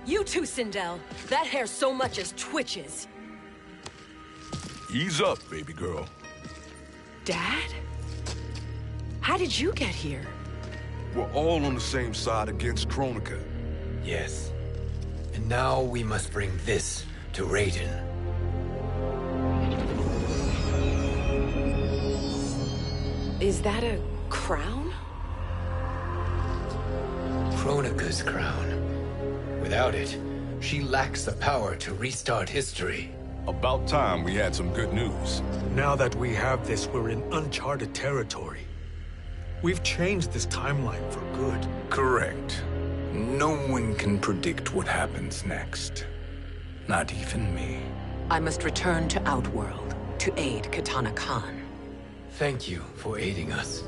You too, Sindel. That hair so much as twitches. Ease up, baby girl. Dad? How did you get here? We're all on the same side against Kronika. Yes. And now we must bring this to Raiden. Is that a crown? Kronika's crown. Without it, she lacks the power to restart history. About time we had some good news. Now that we have this, we're in uncharted territory. We've changed this timeline for good. Correct. No one can predict what happens next. Not even me. I must return to Outworld to aid Katana Khan. Thank you for aiding us.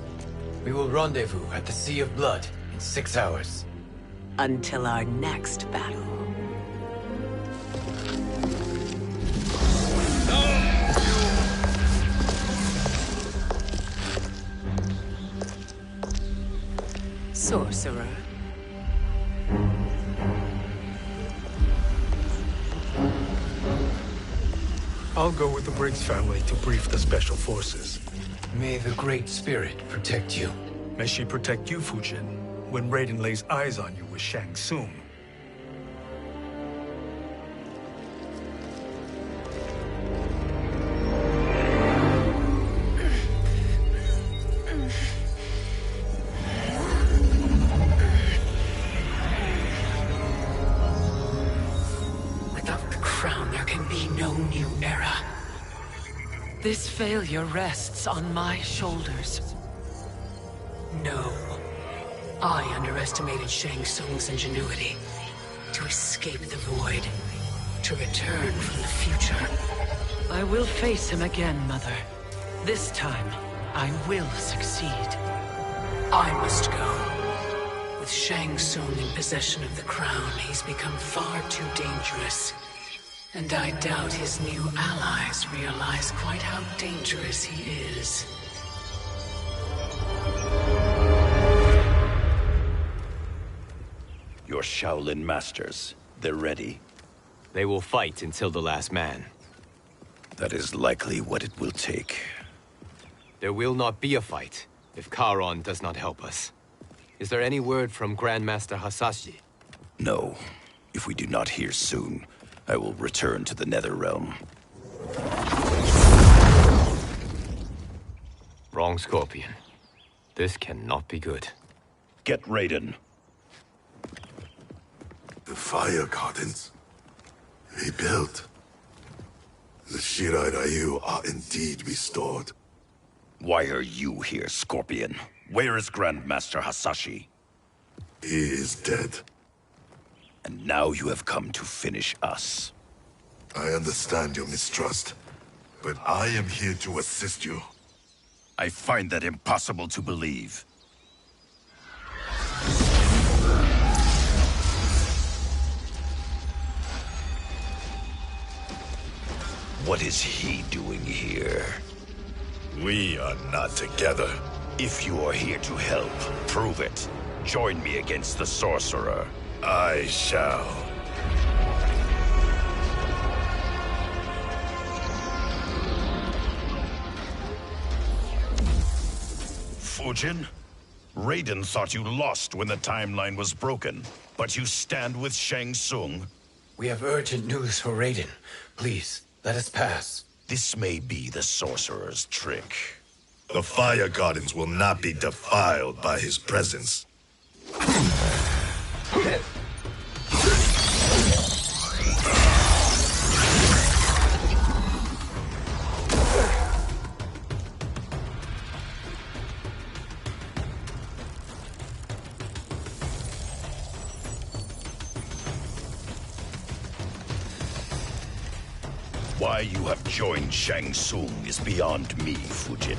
We will rendezvous at the Sea of Blood in 6 hours. Until our next battle. Sorcerer. I'll go with the Briggs family to brief the Special Forces. May the Great Spirit protect you. May she protect you, Fujin, when Raiden lays eyes on you with Shang Tsung. Without the crown, there can be no new era. This failure rests on my shoulders. No. I underestimated Shang Tsung's ingenuity. To escape the void. To return from the future. I will face him again, Mother. This time, I will succeed. I must go. With Shang Tsung in possession of the crown, he's become far too dangerous. And I doubt his new allies realize quite how dangerous he is. Your Shaolin masters, they're ready. They will fight until the last man. That is likely what it will take. There will not be a fight if Charon does not help us. Is there any word from Grandmaster Hasashi? No. If we do not hear soon, I will return to the Netherrealm. Wrong, Scorpion. This cannot be good. Get Raiden. The fire gardens. Rebuilt. The Shirai Ryu are indeed restored. Why are you here, Scorpion? Where is Grandmaster Hasashi? He is dead. And now you have come to finish us. I understand your mistrust, but I am here to assist you. I find that impossible to believe. What is he doing here? We are not together. If you are here to help, prove it. Join me against the Sorcerer. I shall. Fujin? Raiden thought you lost when the timeline was broken, but you stand with Shang Tsung. We have urgent news for Raiden. Please, let us pass. This may be the Sorcerer's trick. The Fire Gardens will not be defiled by his presence. Why you have joined Shang Tsung is beyond me, Fujin.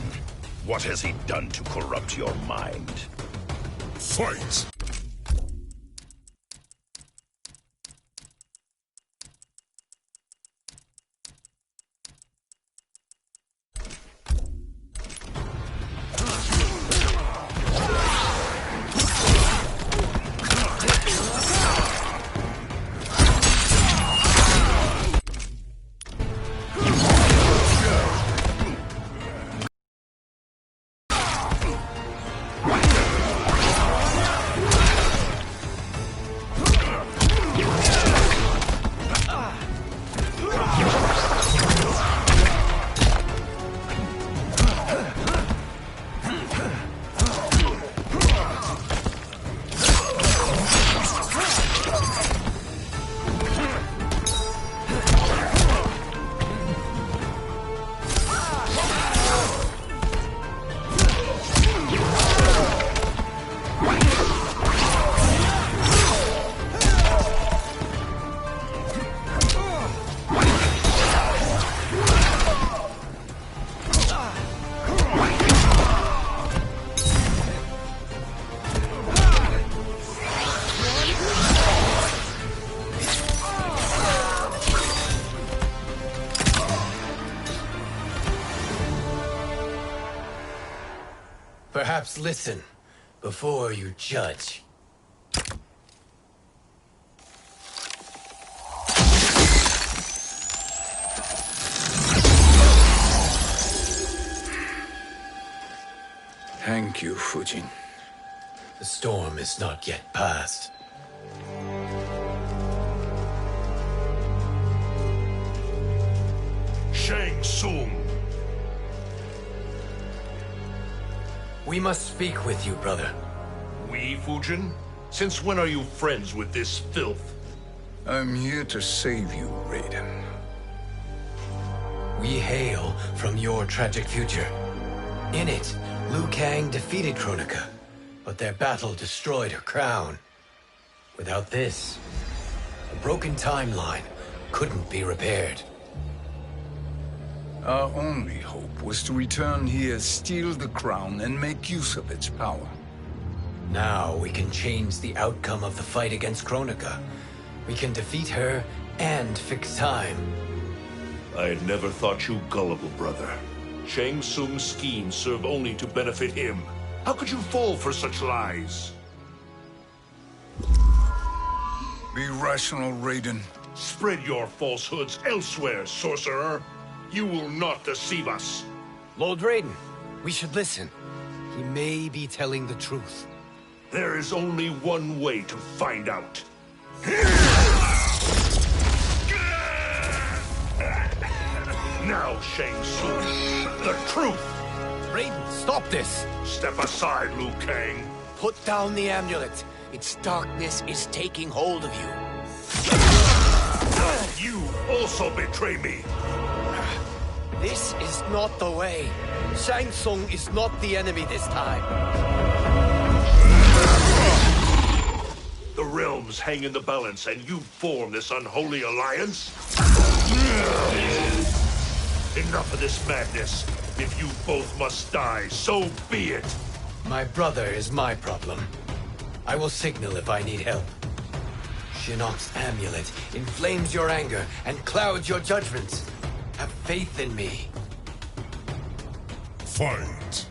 What has he done to corrupt your mind? Fight! Perhaps listen before you judge. Thank you, Fujin. The storm is not yet past. Shang Tsung! We must speak with you, brother. We, Fujin? Since when are you friends with this filth? I'm here to save you, Raiden. We hail from your tragic future. In it, Liu Kang defeated Kronika, but their battle destroyed her crown. Without this, a broken timeline couldn't be repaired. Our only hope was to return here, steal the crown, and make use of its power. Now we can change the outcome of the fight against Kronika. We can defeat her and fix time. I had never thought you gullible, brother. Shang Tsung's schemes serve only to benefit him. How could you fall for such lies? Be rational, Raiden. Spread your falsehoods elsewhere, sorcerer. You will not deceive us. Lord Raiden, we should listen. He may be telling the truth. There is only one way to find out. Now, Shang Tsung, the truth! Raiden, stop this! Step aside, Liu Kang. Put down the amulet. Its darkness is taking hold of you. You also betray me. This is not the way. Shang Tsung is not the enemy this time. The realms hang in the balance, and you form this unholy alliance? Enough of this madness. If you both must die, so be it. My brother is my problem. I will signal if I need help. Shinnok's amulet inflames your anger and clouds your judgments. Have faith in me. Fight!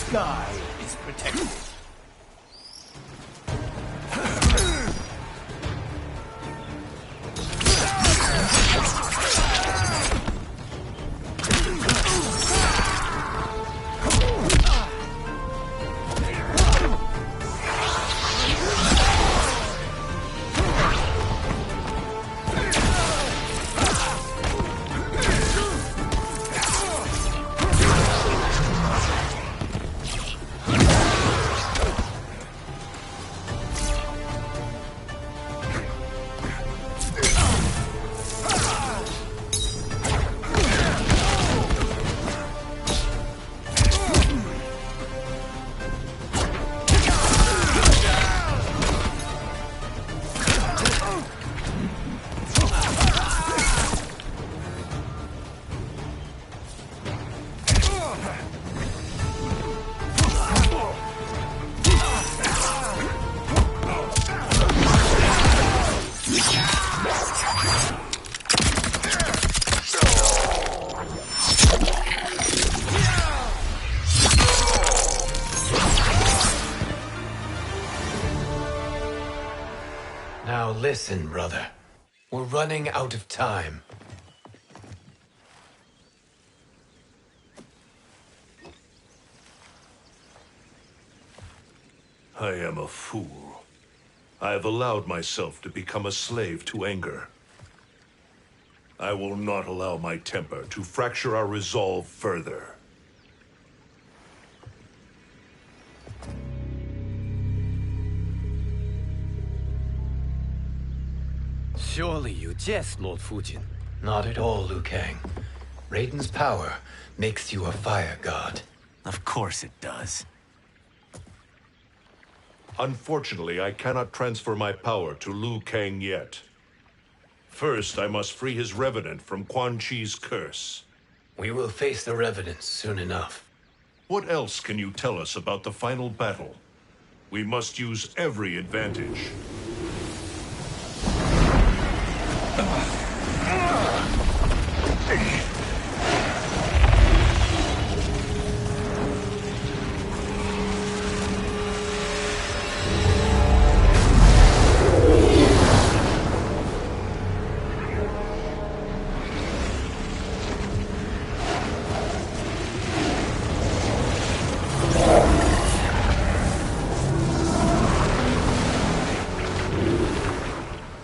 Sky is protected. Now listen, brother. We're running out of time. I am a fool. I have allowed myself to become a slave to anger. I will not allow my temper to fracture our resolve further. Surely you jest, Lord Fujin. Not at all, Liu Kang. Raiden's power makes you a fire god. Of course it does. Unfortunately, I cannot transfer my power to Liu Kang yet. First, I must free his Revenant from Quan Chi's curse. We will face the Revenants soon enough. What else can you tell us about the final battle? We must use every advantage.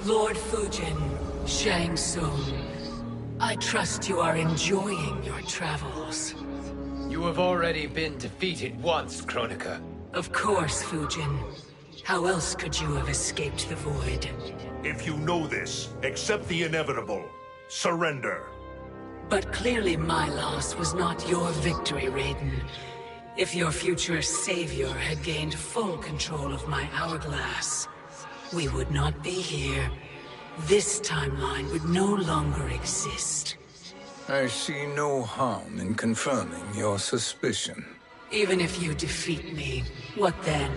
Lord Fujin, Shang Tsung, I trust you are enjoying your travels. You have already been defeated once, Kronika. Of course, Fujin. How else could you have escaped the void? If you know this, accept the inevitable. Surrender. But clearly my loss was not your victory, Raiden. If your future savior had gained full control of my hourglass, we would not be here. This timeline would no longer exist. I see no harm in confirming your suspicion. Even if you defeat me, what then?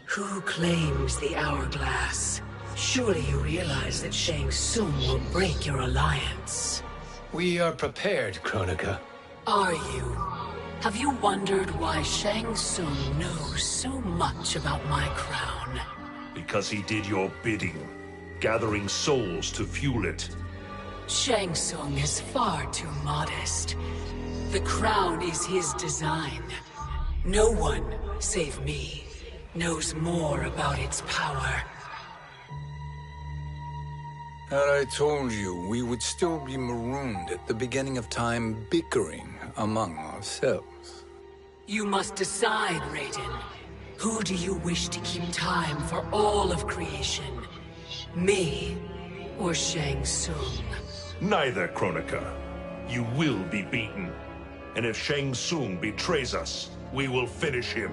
Who claims the hourglass? Surely you realize that Shang Tsung will break your alliance. We are prepared, Kronika. Are you? Have you wondered why Shang Tsung knows so much about my crown? Because he did your bidding, gathering souls to fuel it. Shang Tsung is far too modest. The crown is his design. No one, save me, knows more about its power. Had I told you, we would still be marooned at the beginning of time, bickering among ourselves. You must decide, Raiden. Who do you wish to keep time for all of creation? Me or Shang Tsung? Neither, Kronika. You will be beaten. And if Shang Tsung betrays us, we will finish him.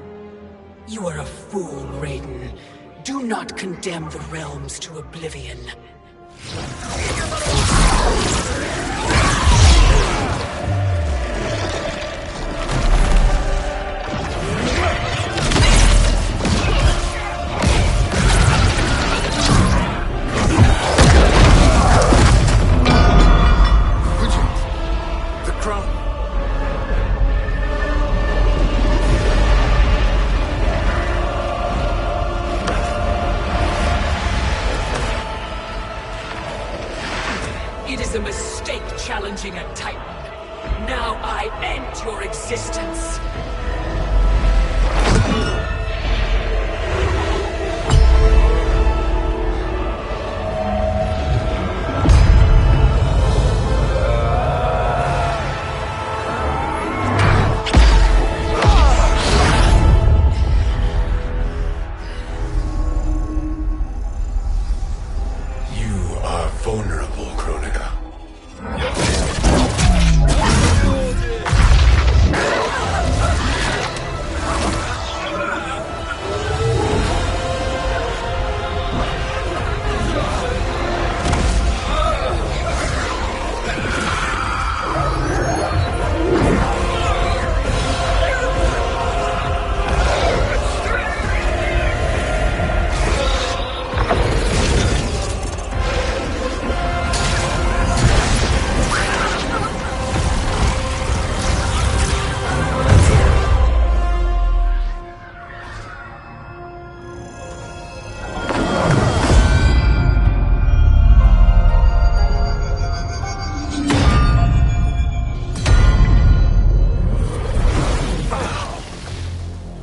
You are a fool, Raiden. Do not condemn the realms to oblivion. It is a mistake challenging a Titan. Now I end your existence. You are vulnerable, Kronika.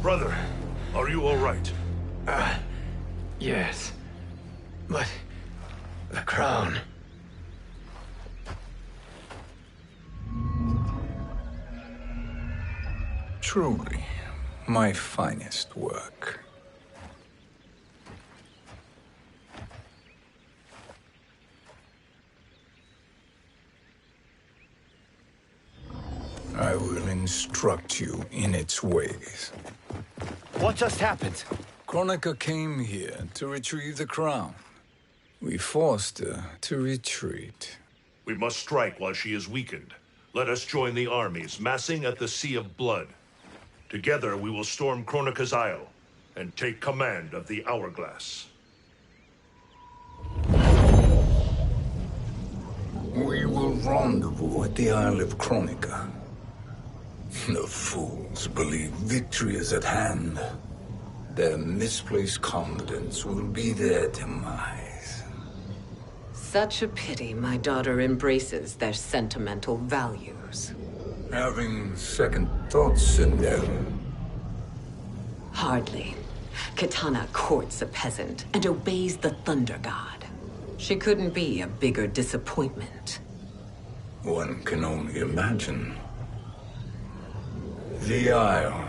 Brother, are you all right? Yes. But the crown... Truly, my finest work. I will instruct you in its ways. What just happened? Kronika came here to retrieve the crown. We forced her to retreat. We must strike while she is weakened. Let us join the armies, massing at the Sea of Blood. Together we will storm Kronika's Isle, and take command of the Hourglass. We will rendezvous at the Isle of Kronika. The fools believe victory is at hand. Their misplaced confidence will be their demise. Such a pity my daughter embraces their sentimental values. Having second thoughts in them. Hardly. Kitana courts a peasant and obeys the Thunder God. She couldn't be a bigger disappointment. One can only imagine. The Isle.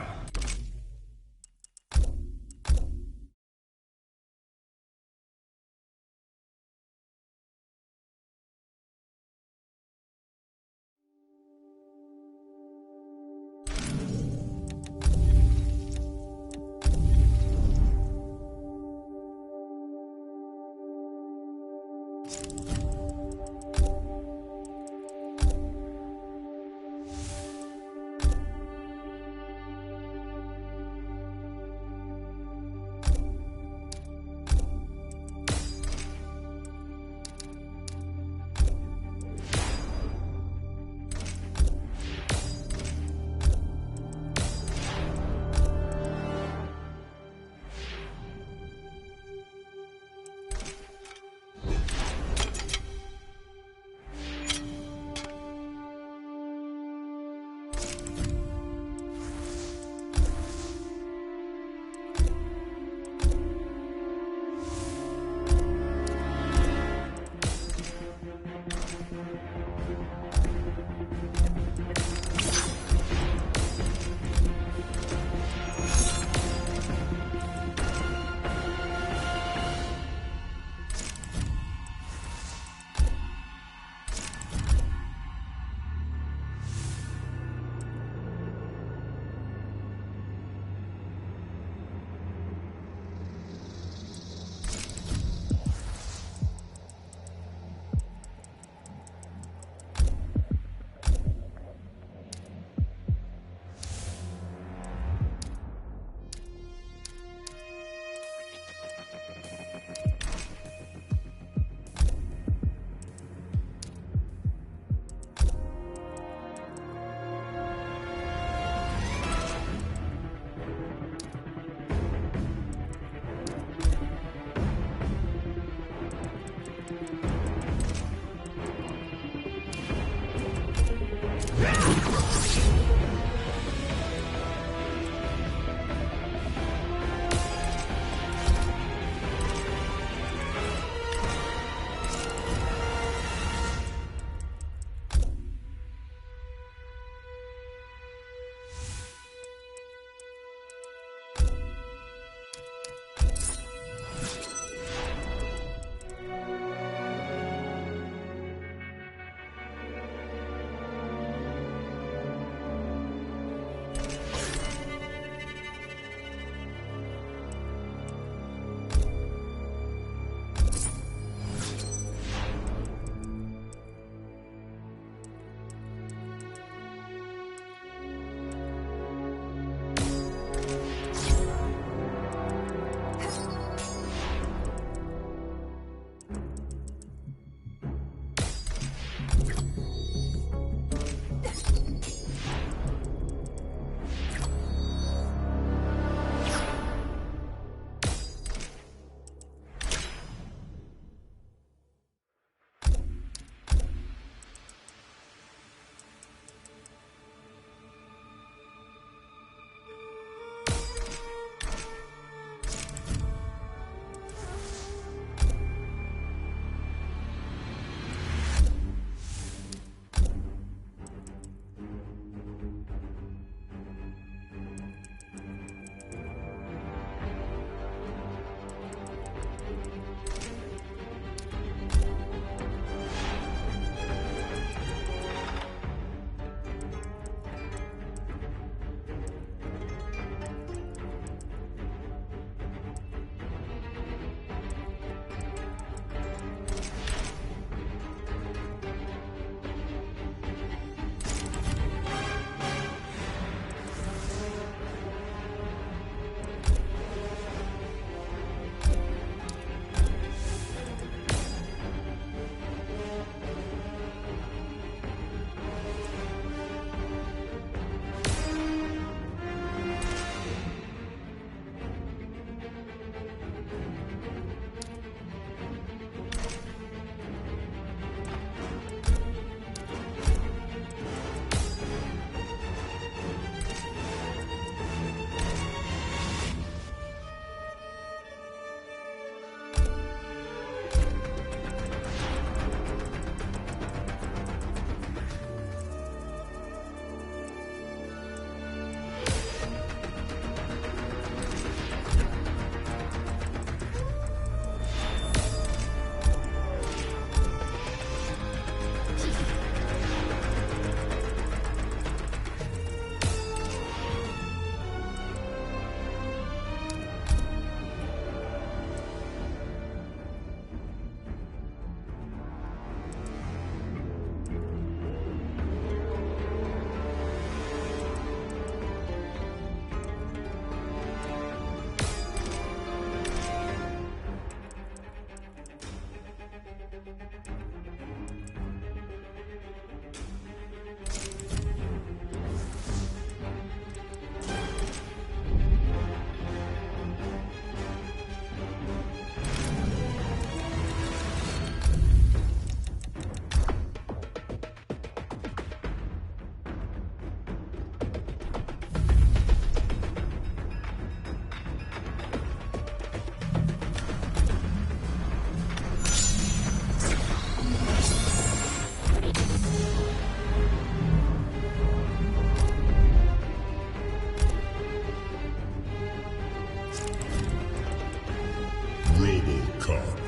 come.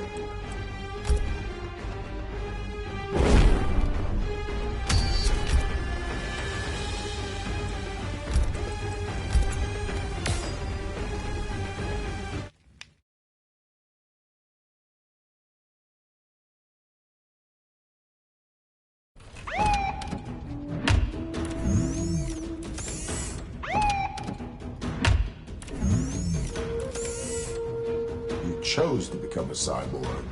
Chose to become a cyborg.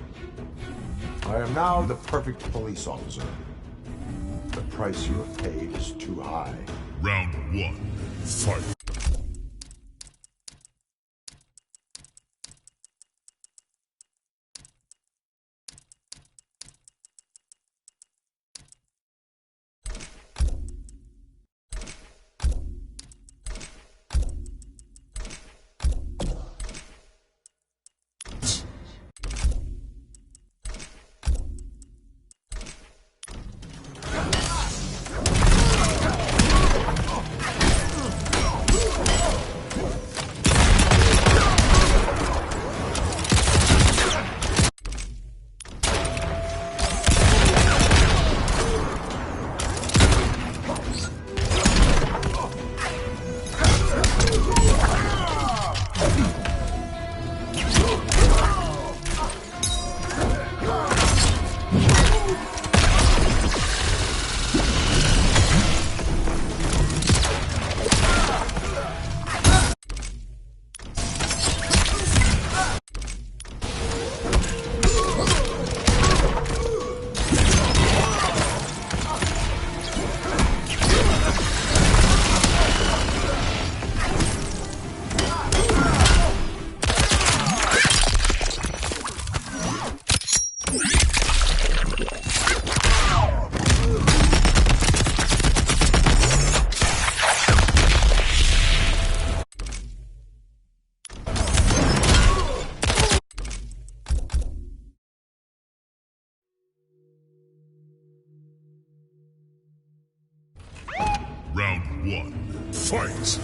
I am now the perfect police officer. The price you have paid is too high. Round 1, fight. Round 1, fight!